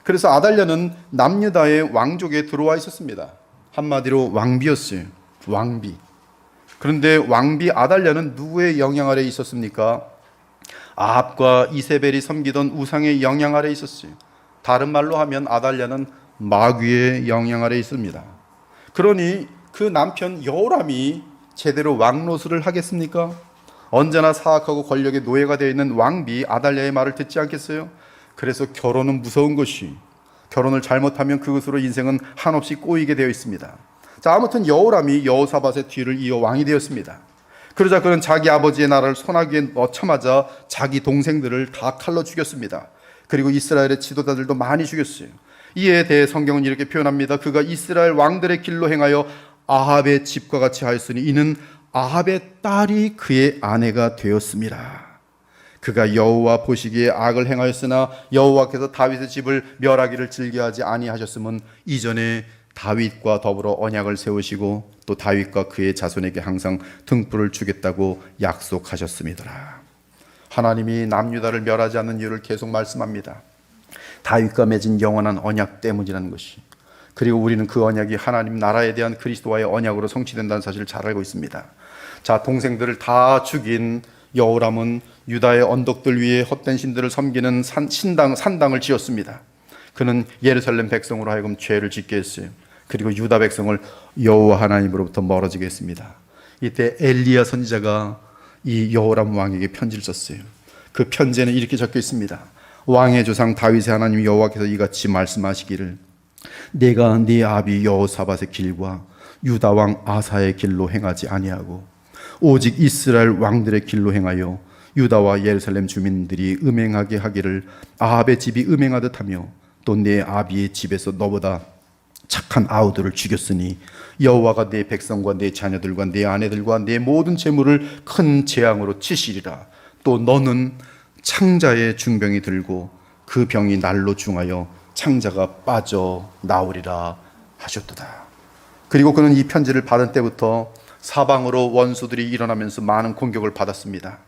그래서 아달랴는 남유다의 왕족에 들어와 있었습니다. 한마디로 왕비였어요. 왕비. 그런데 왕비 아달랴는 누구의 영향 아래에 있었습니까? 아합과 이세벨이 섬기던 우상의 영향 아래에 있었어요. 다른 말로 하면 아달랴는 마귀의 영향 아래에 있습니다. 그러니 그 남편 여호람이 제대로 왕노릇을 하겠습니까? 언제나 사악하고 권력의 노예가 되어 있는 왕비 아달랴의 말을 듣지 않겠어요? 그래서 결혼은 무서운 것이, 결혼을 잘못하면 그것으로 인생은 한없이 꼬이게 되어 있습니다. 자, 아무튼 여호람이 여호사밧의 뒤를 이어 왕이 되었습니다. 그러자 그는 자기 아버지의 나라를 손아귀에 넣자마자 자기 동생들을 다 칼로 죽였습니다. 그리고 이스라엘의 지도자들도 많이 죽였어요. 이에 대해 성경은 이렇게 표현합니다. 그가 이스라엘 왕들의 길로 행하여 아합의 집과 같이 하였으니 이는 아합의 딸이 그의 아내가 되었습니다. 그가 여호와 보시기에 악을 행하였으나 여호와께서 다윗의 집을 멸하기를 즐겨하지 아니하셨음은 이전에 다윗과 더불어 언약을 세우시고 또 다윗과 그의 자손에게 항상 등불을 주겠다고 약속하셨습니다. 하나님이 남유다를 멸하지 않는 이유를 계속 말씀합니다. 다윗과 맺은 영원한 언약 때문이라는 것이. 그리고 우리는 그 언약이 하나님 나라에 대한 그리스도와의 언약으로 성취된다는 사실을 잘 알고 있습니다. 자, 동생들을 다 죽인 여호람은 유다의 언덕들 위에 헛된 신들을 섬기는 산당을 지었습니다. 그는 예루살렘 백성으로 하여금 죄를 짓게 했어요. 그리고 유다 백성을 여호와 하나님으로부터 멀어지게 했습니다. 이때 엘리야 선지자가 이 여호람 왕에게 편지를 썼어요. 그 편지에는 이렇게 적혀 있습니다. 왕의 조상 다윗의 하나님 여호와께서 이같이 말씀하시기를 내가 네 아비 여호사밧의 길과 유다 왕 아사의 길로 행하지 아니하고 오직 이스라엘 왕들의 길로 행하여 유다와 예루살렘 주민들이 음행하게 하기를 아합의 집이 음행하듯 하며 또 내 아비의 집에서 너보다 착한 아우들을 죽였으니 여호와가 내 백성과 내 자녀들과 내 아내들과 내 모든 재물을 큰 재앙으로 치시리라. 또 너는 창자의 중병이 들고 그 병이 날로 중하여 창자가 빠져 나오리라 하셨도다. 그리고 그는 이 편지를 받은 때부터 사방으로 원수들이 일어나면서 많은 공격을 받았습니다.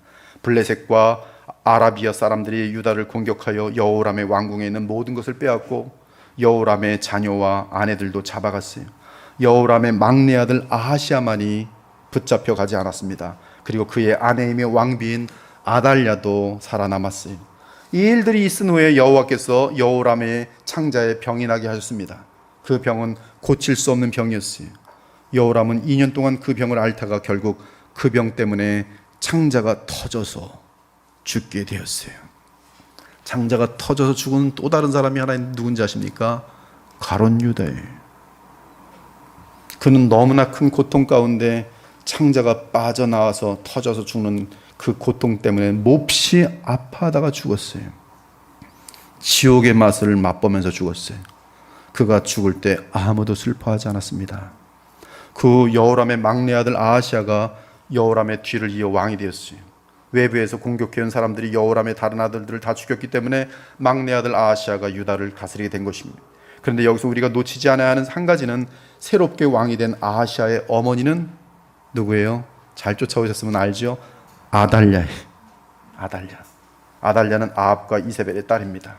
블레셋과 아라비아 사람들이 유다를 공격하여 여호람의 왕궁에 있는 모든 것을 빼앗고 여호람의 자녀와 아내들도 잡아갔어요. 여호람의 막내 아들 아하시아만이 붙잡혀 가지 않았습니다. 그리고 그의 아내이며 왕비인 아달랴도 살아남았어요. 이 일들이 있은 후에 여호와께서 여호람의 창자에 병이 나게 하셨습니다. 그 병은 고칠 수 없는 병이었어요. 여호람은 2년 동안 그 병을 앓다가 결국 그 병 때문에 창자가 터져서 죽게 되었어요. 창자가 터져서 죽은 또 다른 사람이 하나 있는데 누군지 아십니까? 가룟 유다예요. 그는 너무나 큰 고통 가운데 창자가 빠져나와서 터져서 죽는 그 고통 때문에 몹시 아파하다가 죽었어요. 지옥의 맛을 맛보면서 죽었어요. 그가 죽을 때 아무도 슬퍼하지 않았습니다. 그 여호람의 막내 아들 아하시아가 여호람의 뒤를 이어 왕이 되었어요. 외부에서 공격해온 사람들이 여호람의 다른 아들들을 다 죽였기 때문에 막내 아들 아하시아가 유다를 다스리게 된 것입니다. 그런데 여기서 우리가 놓치지 않아야 하는 한 가지는 새롭게 왕이 된 아하시아의 어머니는 누구예요? 잘 쫓아오셨으면 알죠? 아달랴예요. 아달랴는 아합과 이세벨의 딸입니다.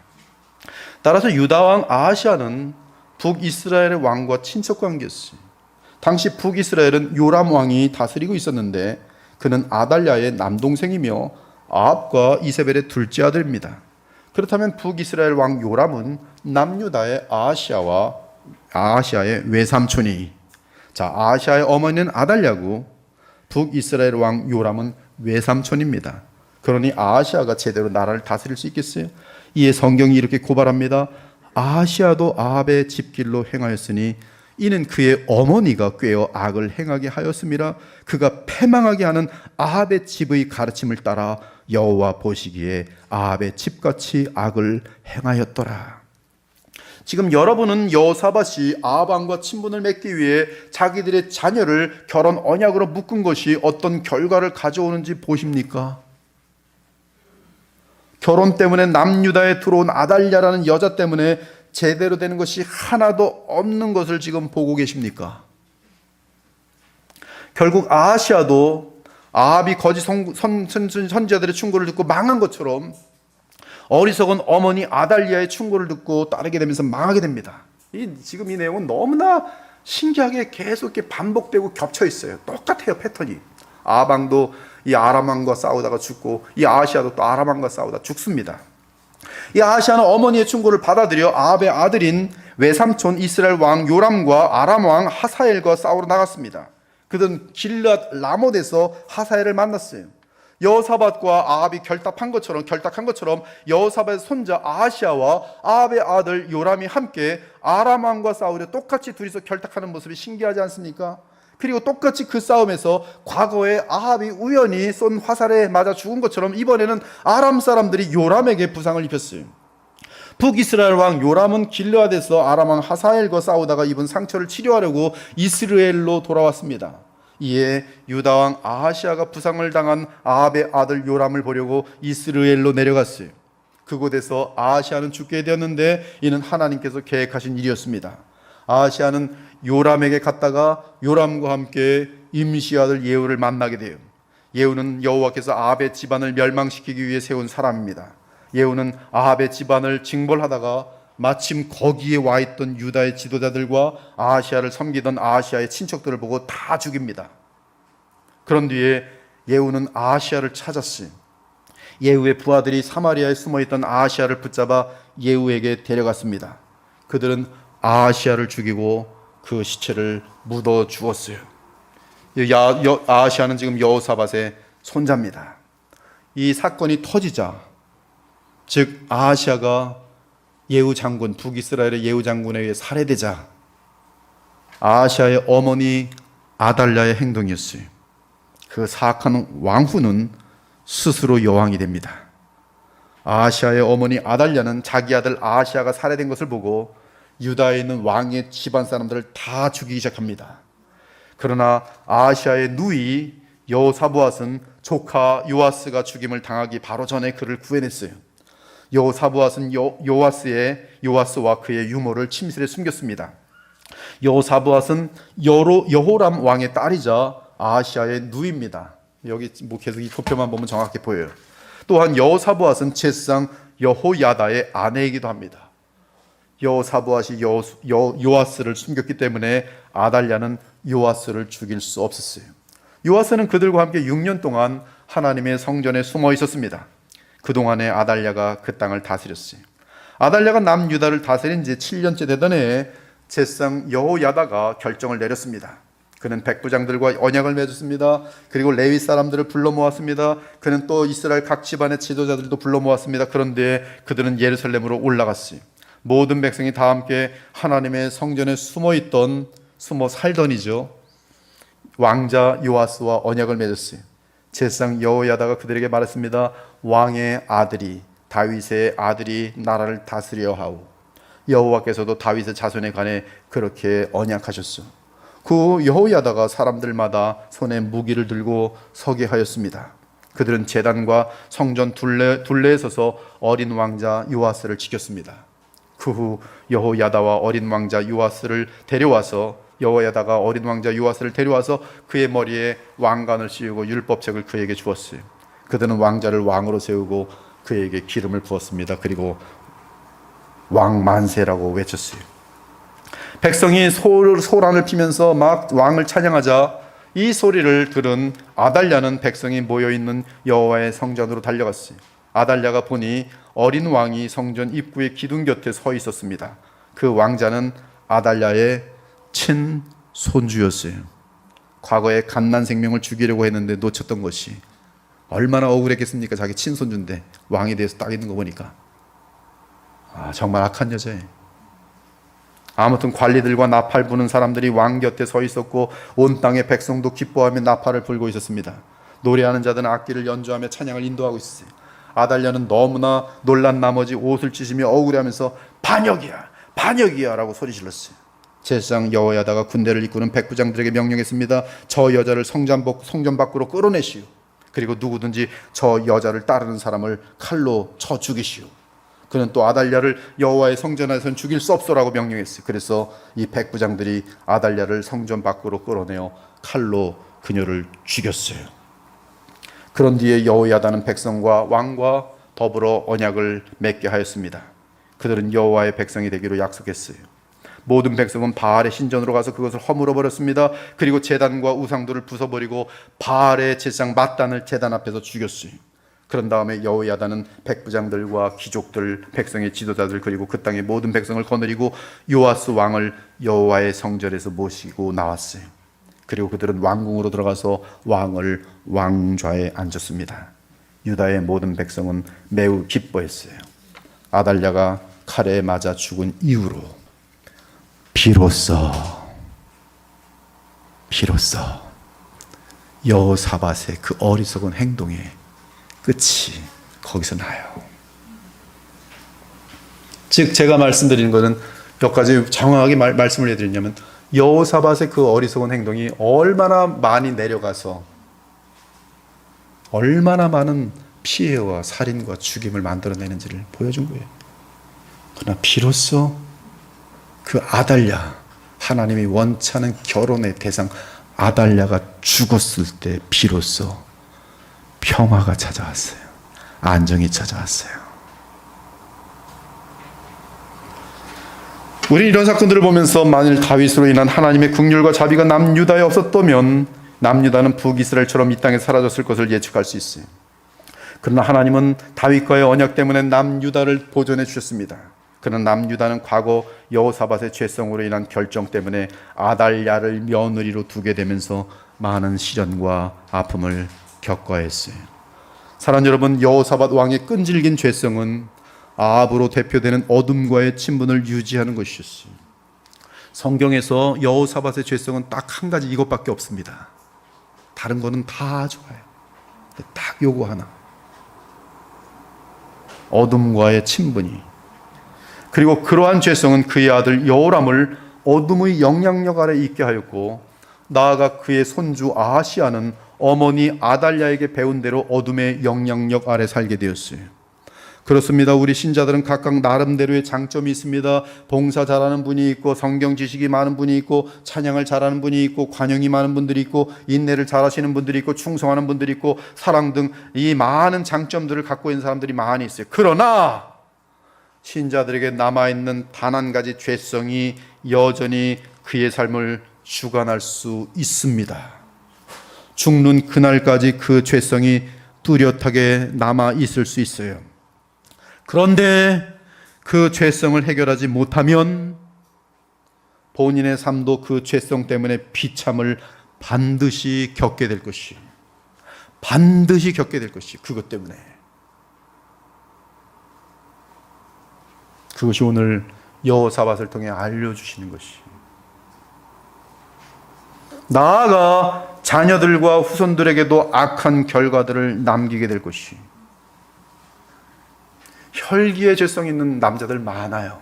따라서 유다 왕 아하시아는 북이스라엘의 왕과 친척 관계였어요. 당시 북이스라엘은 요람 왕이 다스리고 있었는데 그는 아달랴의 남동생이며 아합과 이세벨의 둘째 아들입니다. 그렇다면 북이스라엘 왕 요람은 남유다의 아하시아의 외삼촌이. 자, 아하시아의 어머니는 아달랴고 북이스라엘 왕 요람은 외삼촌입니다. 그러니 아하시아가 제대로 나라를 다스릴 수 있겠어요? 이에 성경이 이렇게 고발합니다. 아하시아도 아합의 집길로 행하였으니 이는 그의 어머니가 꾀어 악을 행하게 하였음이라. 그가 패망하게 하는 아합의 집의 가르침을 따라 여호와 보시기에 아합의 집같이 악을 행하였더라. 지금 여러분은 여호사밧이 아합 왕과 친분을 맺기 위해 자기들의 자녀를 결혼 언약으로 묶은 것이 어떤 결과를 가져오는지 보십니까? 결혼 때문에 남유다에 들어온 아달랴라는 여자 때문에 제대로 되는 것이 하나도 없는 것을 지금 보고 계십니까? 결국 아하시아도 아합이 거짓 선지자들의 충고를 듣고 망한 것처럼 어리석은 어머니 아달랴의 충고를 듣고 따르게 되면서 망하게 됩니다. 지금 이 내용은 너무나 신기하게 계속 이렇게 반복되고 겹쳐 있어요. 똑같아요, 패턴이. 아합 왕도 이 아람 왕과 싸우다가 죽고 이 아하시아도 또 아람 왕과 싸우다 죽습니다. 이 아하시아는 어머니의 충고를 받아들여 아합의 아들인 외삼촌 이스라엘 왕 요람과 아람 왕 하사엘과 싸우러 나갔습니다. 그들은 길앗 라못에서 하사엘을 만났어요. 여호사밧과 아합이 결탁한 것처럼 여호사밧의 손자 아하시아와 아합의 아들 요람이 함께 아람 왕과 싸우려 똑같이 둘이서 결탁하는 모습이 신기하지 않습니까? 그리고 똑같이 그 싸움에서 과거에 아합이 우연히 쏜 화살에 맞아 죽은 것처럼 이번에는 아람 사람들이 요람에게 부상을 입혔어요. 북이스라엘 왕 요람은 길르앗에서 아람 왕 하사엘과 싸우다가 입은 상처를 치료하려고 이스라엘로 돌아왔습니다. 이에 유다 왕 아하시아가 부상을 당한 아합의 아들 요람을 보려고 이스라엘로 내려갔어요. 그곳에서 아하시아는 죽게 되었는데 이는 하나님께서 계획하신 일이었습니다. 아하시아는 요람에게 갔다가 요람과 함께 임시 아들 예후를 만나게 돼요. 예후는 여호와께서 아합의 집안을 멸망시키기 위해 세운 사람입니다. 예후는 아합의 집안을 징벌하다가 마침 거기에 와 있던 유다의 지도자들과 아하시아를 섬기던 아하시아의 친척들을 보고 다 죽입니다. 그런 뒤에 예후는 아하시아를 찾았어요. 예후의 부하들이 사마리아에 숨어있던 아하시아를 붙잡아 예후에게 데려갔습니다. 그들은 아하시아를 죽이고 그 시체를 묻어 주었어요. 아하시아는 지금 여호사밧의 손자입니다. 이 사건이 터지자, 즉 아하시아가 예후 장군, 북이스라엘의 예후 장군에 의해 살해되자 아하시아의 어머니 아달랴의 행동이었어요. 그 사악한 왕후는 스스로 여왕이 됩니다. 아하시아의 어머니 아달랴는 자기 아들 아하시아가 살해된 것을 보고 유다에 있는 왕의 집안 사람들을 다 죽이기 시작합니다. 그러나 아하시아의 누이 여호사부앗은 조카 요아스가 죽임을 당하기 바로 전에 그를 구해냈어요. 여호사부앗은 요아스와 그의 유모를 침실에 숨겼습니다. 여호사부앗은 여호람 왕의 딸이자 아하시아의 누이입니다. 여기 계속 이 도표만 보면 정확히 보여요. 또한 여호사부앗은 제사장 여호야다의 아내이기도 합니다. 여호사부앗이 요아스를 숨겼기 때문에 아달랴는 요아스를 죽일 수 없었어요. 요아스는 그들과 함께 6년 동안 하나님의 성전에 숨어 있었습니다. 그동안에 아달랴가 그 땅을 다스렸어요. 아달랴가 남유다를 다스린 지 7년째 되던 해에 제사장 여호야다가 결정을 내렸습니다. 그는 백부장들과 언약을 맺었습니다. 그리고 레위 사람들을 불러 모았습니다. 그는 또 이스라엘 각 집안의 지도자들도 불러 모았습니다. 그런데 그들은 예루살렘으로 올라갔어요. 모든 백성이 다 함께 하나님의 성전에 숨어 살더니죠. 왕자 요아스와 언약을 맺었어요. 제사장 여호야다가 그들에게 말했습니다. 왕의 아들이, 다윗의 아들이 나라를 다스려 하오. 여호와께서도 다윗의 자손에 관해 그렇게 언약하셨소. 그 여호야다가 사람들마다 손에 무기를 들고 서게 하였습니다. 그들은 제단과 성전 둘레에 서서 어린 왕자 요아스를 지켰습니다. 그 후 여호야다가 어린 왕자 요아스를 데려와서 그의 머리에 왕관을 씌우고 율법책을 그에게 주었어요. 그들은 왕자를 왕으로 세우고 그에게 기름을 부었습니다. 그리고 왕 만세라고 외쳤어요. 백성이 소란을 피면서 막 왕을 찬양하자 이 소리를 들은 아달랴는 백성이 모여있는 여호와의 성전으로 달려갔어요. 아달랴가 보니 어린 왕이 성전 입구의 기둥 곁에 서 있었습니다. 그 왕자는 아달랴의 친손주였어요. 과거에 갓난 생명을 죽이려고 했는데 놓쳤던 것이 얼마나 억울했겠습니까? 자기 친손주인데 왕이 돼서 딱 있는 거 보니까 정말 악한 여자예요. 아무튼 관리들과 나팔 부는 사람들이 왕 곁에 서 있었고 온 땅의 백성도 기뻐하며 나팔을 불고 있었습니다. 노래하는 자들은 악기를 연주하며 찬양을 인도하고 있었어요. 아달랴는 너무나 놀란 나머지 옷을 찢으며 억울해하면서 반역이야 라고 소리 질렀어요. 제사장 여호야다가 군대를 이끄는 백부장들에게 명령했습니다. 저 여자를 성전 밖으로 끌어내시오. 그리고 누구든지 저 여자를 따르는 사람을 칼로 쳐 죽이시오. 그는 또 아달랴를 여호와의 성전에서는 죽일 수 없소라고 명령했어요. 그래서 이 백부장들이 아달랴를 성전 밖으로 끌어내어 칼로 그녀를 죽였어요. 그런 뒤에 여호야다는 백성과 왕과 더불어 언약을 맺게 하였습니다. 그들은 여호와의 백성이 되기로 약속했어요. 모든 백성은 바알의 신전으로 가서 그것을 허물어 버렸습니다. 그리고 제단과 우상들을 부숴버리고 바알의 제사장 맏단을 제단 앞에서 죽였어요. 그런 다음에 여호야다는 백부장들과 귀족들, 백성의 지도자들 그리고 그 땅의 모든 백성을 거느리고 요아스 왕을 여호와의 성전에서 모시고 나왔어요. 그리고 그들은 왕궁으로 들어가서 왕을 왕좌에 앉혔습니다. 유다의 모든 백성은 매우 기뻐했어요. 아달랴가 칼에 맞아 죽은 이후로 비로소 여호사밧의 그 어리석은 행동에 끝이 거기서 나요. 즉 제가 말씀드리는 것은 몇 가지 정확하게 말씀을 해드리냐면 여호사밧의 그 어리석은 행동이 얼마나 많이 내려가서 얼마나 많은 피해와 살인과 죽임을 만들어내는지를 보여준 거예요. 그러나 비로소 그 아달랴, 하나님이 원치 않은 결혼의 대상 아달랴가 죽었을 때 비로소 평화가 찾아왔어요. 안정이 찾아왔어요. 우리 이런 사건들을 보면서 만일 다윗으로 인한 하나님의 긍휼과 자비가 남유다에 없었다면 남유다는 북이스라엘처럼 이 땅에 사라졌을 것을 예측할 수 있어요. 그러나 하나님은 다윗과의 언약 때문에 남유다를 보존해 주셨습니다. 그러나 남유다는 과거 여호사밧의 죄성으로 인한 결정 때문에 아달랴를 며느리로 두게 되면서 많은 시련과 아픔을 겪어야 했어요. 사랑하는 여러분, 여호사밧 왕의 끈질긴 죄성은 아합으로 대표되는 어둠과의 친분을 유지하는 것이었어요. 성경에서 여호사밧의 죄성은 딱 한 가지, 이것밖에 없습니다. 다른 거는 다 좋아요. 딱 요거 하나. 어둠과의 친분이. 그리고 그러한 죄성은 그의 아들 여호람을 어둠의 영향력 아래 있게 하였고, 나아가 그의 손주 아하시아는 어머니 아달랴에게 배운 대로 어둠의 영향력 아래 살게 되었어요. 그렇습니다. 우리 신자들은 각각 나름대로의 장점이 있습니다. 봉사 잘하는 분이 있고, 성경 지식이 많은 분이 있고, 찬양을 잘하는 분이 있고, 관용이 많은 분들이 있고, 인내를 잘하시는 분들이 있고, 충성하는 분들이 있고, 사랑 등 이 많은 장점들을 갖고 있는 사람들이 많이 있어요. 그러나 신자들에게 남아있는 단 한 가지 죄성이 여전히 그의 삶을 주관할 수 있습니다. 죽는 그날까지 그 죄성이 뚜렷하게 남아 있을 수 있어요. 그런데 그 죄성을 해결하지 못하면 본인의 삶도 그 죄성 때문에 비참을 반드시 겪게 될 것이, 반드시 겪게 될 것이, 그것 때문에. 그것이 오늘 여호사밧을 통해 알려주시는 것이, 나아가 자녀들과 후손들에게도 악한 결과들을 남기게 될 것이. 혈기의 죄성 있는 남자들 많아요.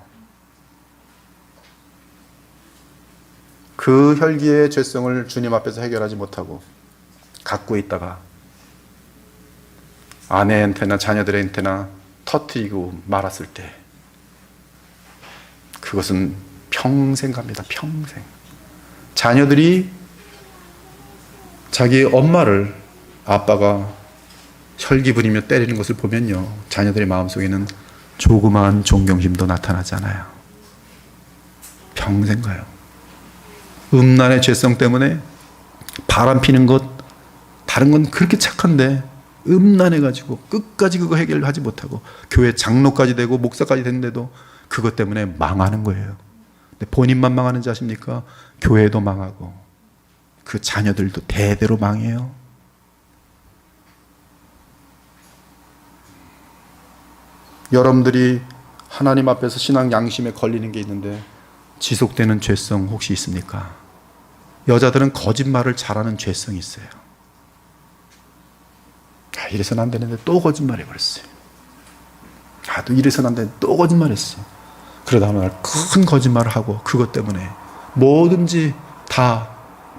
그 혈기의 죄성을 주님 앞에서 해결하지 못하고 갖고 있다가 아내한테나 자녀들한테나 터뜨리고 말았을 때 그것은 평생 갑니다. 평생. 자녀들이 자기 엄마를, 아빠가 혈기 부리며 때리는 것을 보면요, 자녀들의 마음속에는 조그마한 존경심도 나타나잖아요. 평생 가요. 음란의 죄성 때문에 바람 피는 것, 다른 건 그렇게 착한데 음란해가지고 끝까지 그거 해결하지 못하고 교회 장로까지 되고 목사까지 됐는데도 그것 때문에 망하는 거예요. 근데 본인만 망하는지 아십니까? 교회도 망하고 그 자녀들도 대대로 망해요. 여러분들이 하나님 앞에서 신앙 양심에 걸리는 게 있는데 지속되는 죄성 혹시 있습니까? 여자들은 거짓말을 잘하는 죄성이 있어요. 이래서는 안 되는데 또 거짓말해버렸어요. 또 이래서는 안 되는데 또 거짓말했어. 그러다 어느 날 큰 거짓말을 하고 그것 때문에 뭐든지 다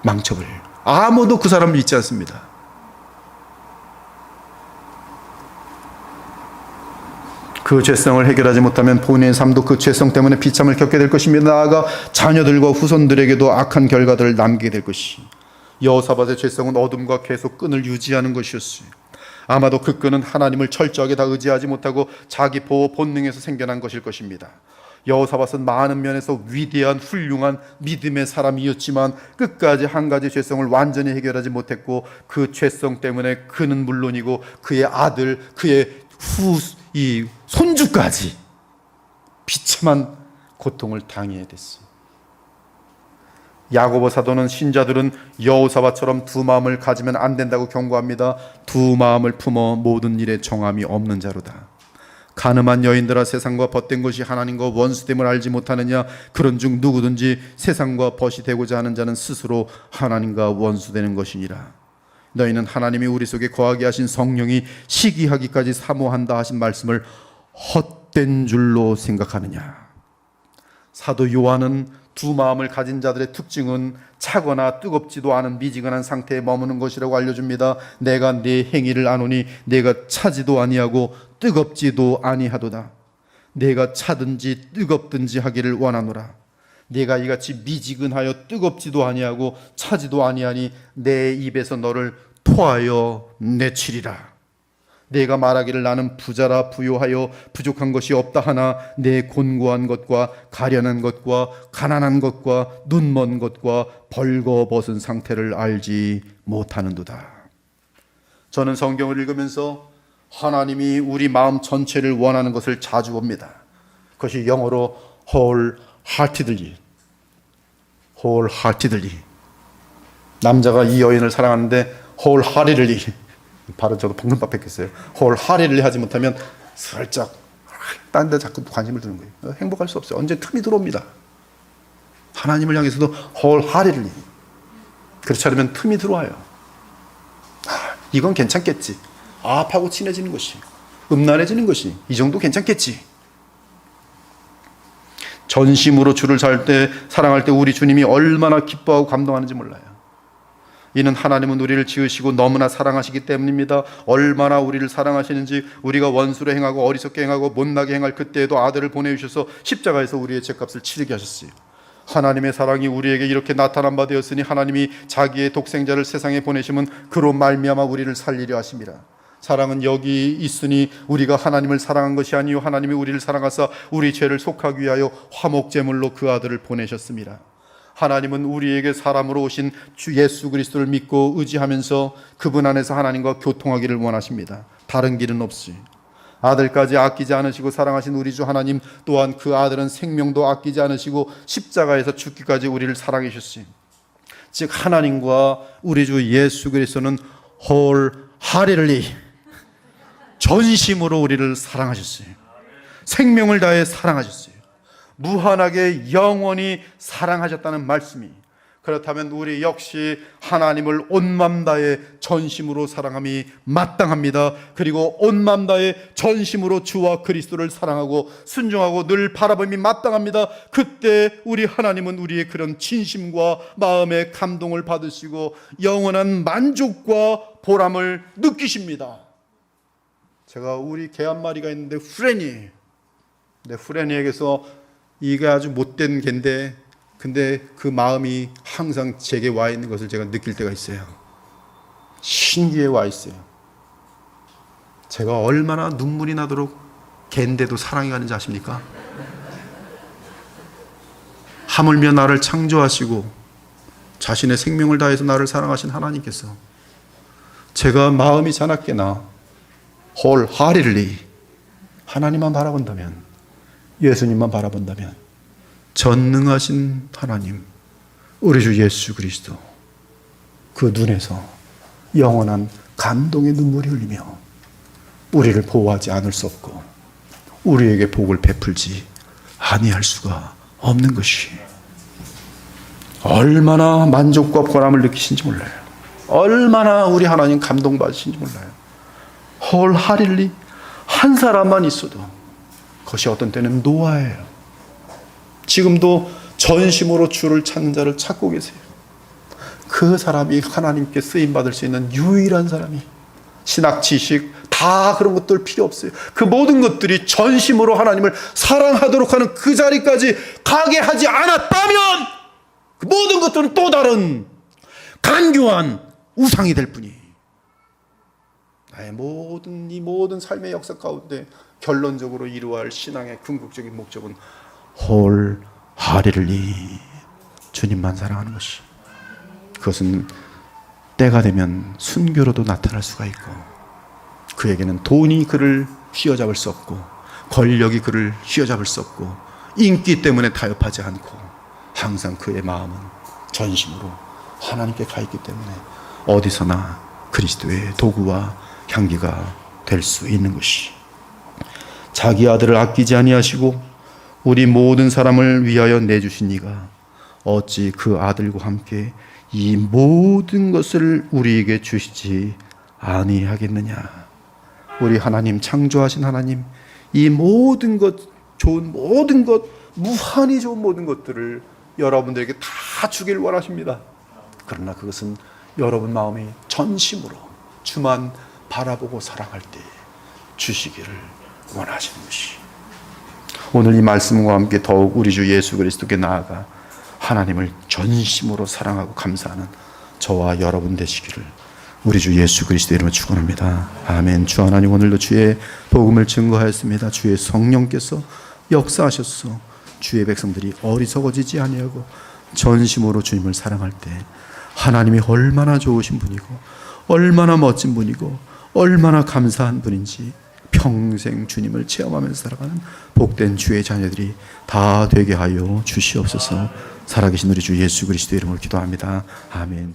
망쳐버려요. 아무도 그 사람을 믿지 않습니다. 그 죄성을 해결하지 못하면 본인의 삶도 그 죄성 때문에 비참을 겪게 될 것입니다. 나아가 자녀들과 후손들에게도 악한 결과들을 남기게 될 것이. 여호사밧의 죄성은 어둠과 계속 끈을 유지하는 것이었어요. 아마도 그 끈은 하나님을 철저하게 다 의지하지 못하고 자기 보호 본능에서 생겨난 것일 것입니다. 여호사밧은 많은 면에서 위대한 훌륭한 믿음의 사람이었지만 끝까지 한 가지 죄성을 완전히 해결하지 못했고 그 죄성 때문에 그는 물론이고 그의 아들, 그의 이 손주까지 비참한 고통을 당해야 됐어요. 야고보 사도는 신자들은 여호사밧처럼 두 마음을 가지면 안 된다고 경고합니다. 두 마음을 품어 모든 일에 정함이 없는 자로다. 가늠한 여인들아, 세상과 벗된 것이 하나님과 원수됨을 알지 못하느냐? 그런즉 누구든지 세상과 벗이 되고자 하는 자는 스스로 하나님과 원수되는 것이니라. 너희는 하나님이 우리 속에 거하게 하신 성령이 시기하기까지 사모한다 하신 말씀을 헛된 줄로 생각하느냐? 사도 요한은 두 마음을 가진 자들의 특징은 차거나 뜨겁지도 않은 미지근한 상태에 머무는 것이라고 알려줍니다. 내가 네 행위를 아노니 내가 차지도 아니하고 뜨겁지도 아니하도다. 내가 차든지 뜨겁든지 하기를 원하노라. 내가 이같이 미지근하여 뜨겁지도 아니하고 차지도 아니하니 내 입에서 너를 토하여 내치리라. 내가 말하기를 나는 부자라 부요하여 부족한 것이 없다 하나 내 곤고한 것과 가련한 것과 가난한 것과 눈먼 것과 벌거벗은 상태를 알지 못하는도다. 저는 성경을 읽으면서 하나님이 우리 마음 전체를 원하는 것을 자주 봅니다. 그것이 영어로 wholeheartedly. 남자가 이 여인을 사랑하는데 wholeheartedly, 바로 저도 펑금박했어요. wholeheartedly 하지 못하면 살짝 딴 데 자꾸 관심을 두는 거예요. 행복할 수 없어요. 언제 틈이 들어옵니다. 하나님을 향해서도 wholeheartedly. 그렇지 않으면 틈이 들어와요. 이건 괜찮겠지. 아파하고 친해지는 것이, 음란해지는 것이 이 정도 괜찮겠지. 전심으로 주를 사랑할 때 우리 주님이 얼마나 기뻐하고 감동하는지 몰라요. 이는 하나님은 우리를 지으시고 너무나 사랑하시기 때문입니다. 얼마나 우리를 사랑하시는지 우리가 원수로 행하고 어리석게 행하고 못나게 행할 그때에도 아들을 보내주셔서 십자가에서 우리의 죄값을 치르게 하셨어요. 하나님의 사랑이 우리에게 이렇게 나타난 바 되었으니 하나님이 자기의 독생자를 세상에 보내심은 그로 말미암아 우리를 살리려 하심이라. 사랑은 여기 있으니 우리가 하나님을 사랑한 것이 아니요 하나님이 우리를 사랑하사 우리 죄를 속하기 위하여 화목제물로 그 아들을 보내셨습니다. 하나님은 우리에게 사람으로 오신 주 예수 그리스도를 믿고 의지하면서 그분 안에서 하나님과 교통하기를 원하십니다. 다른 길은 없이 아들까지 아끼지 않으시고 사랑하신 우리 주 하나님 또한 그 아들은 생명도 아끼지 않으시고 십자가에서 죽기까지 우리를 사랑해 주셨어요. 즉 하나님과 우리 주 예수 그리스도는 wholeheartedly, 전심으로 우리를 사랑하셨어요. 생명을 다해 사랑하셨어요. 무한하게 영원히 사랑하셨다는 말씀이, 그렇다면 우리 역시 하나님을 온 맘 다해 전심으로 사랑함이 마땅합니다. 그리고 온 맘 다해 전심으로 주와 그리스도를 사랑하고 순종하고 늘 바라봄이 마땅합니다. 그때 우리 하나님은 우리의 그런 진심과 마음의 감동을 받으시고 영원한 만족과 보람을 느끼십니다. 제가 우리 개 한 마리가 있는데 후레니에게서 이게 아주 못된 개인데 근데 그 마음이 항상 제게 와 있는 것을 제가 느낄 때가 있어요. 신기해 와 있어요. 제가 얼마나 눈물이 나도록 개인데도 사랑이 가는지 아십니까? 하물며 나를 창조하시고 자신의 생명을 다해서 나를 사랑하신 하나님께서 제가 마음이 자나깨나 wholeheartedly 하나님만 바라본다면, 예수님만 바라본다면 전능하신 하나님, 우리 주 예수 그리스도 그 눈에서 영원한 감동의 눈물이 흘리며 우리를 보호하지 않을 수 없고 우리에게 복을 베풀지 아니할 수가 없는 것이 얼마나 만족과 보람을 느끼신지 몰라요. 얼마나 우리 하나님 감동받으신지 몰라요. wholeheartedly 한 사람만 있어도 그것이 어떤 때는 노아예요. 지금도 전심으로 주를 찾는 자를 찾고 계세요. 그 사람이 하나님께 쓰임받을 수 있는 유일한 사람이, 신학 지식 다 그런 것들 필요 없어요. 그 모든 것들이 전심으로 하나님을 사랑하도록 하는 그 자리까지 가게 하지 않았다면 그 모든 것들은 또 다른 간교한 우상이 될 뿐이에요. 나의 이 모든 삶의 역사 가운데 결론적으로 이루어야 할 신앙의 궁극적인 목적은 wholeheartedly 주님만 사랑하는 것이, 그것은 때가 되면 순교로도 나타날 수가 있고 그에게는 돈이 그를 휘어잡을 수 없고 권력이 그를 휘어잡을 수 없고 인기 때문에 타협하지 않고 항상 그의 마음은 전심으로 하나님께 가 있기 때문에 어디서나 그리스도의 도구와 향기가 될 수 있는 것이, 자기 아들을 아끼지 아니하시고 우리 모든 사람을 위하여 내주신 이가 어찌 그 아들과 함께 이 모든 것을 우리에게 주시지 아니하겠느냐. 우리 하나님, 창조하신 하나님, 이 모든 것, 좋은 모든 것, 무한히 좋은 모든 것들을 여러분들에게 다 주길 원하십니다. 그러나 그것은 여러분 마음이 전심으로 주만 바라보고 사랑할 때 주시기를 원하시는 것이. 오늘 이 말씀과 함께 더욱 우리 주 예수 그리스도께 나아가 하나님을 전심으로 사랑하고 감사하는 저와 여러분 되시기를 우리 주 예수 그리스도의 이름으로 축원합니다. 아멘. 주 하나님, 오늘도 주의 복음을 증거하였습니다. 주의 성령께서 역사하셨소. 주의 백성들이 어리석어지지 아니하고 전심으로 주님을 사랑할 때 하나님이 얼마나 좋으신 분이고 얼마나 멋진 분이고 얼마나 감사한 분인지 평생 주님을 체험하면서 살아가는 복된 주의 자녀들이 다 되게 하여 주시옵소서. 살아계신 우리 주 예수 그리스도의 이름으로 기도합니다. 아멘.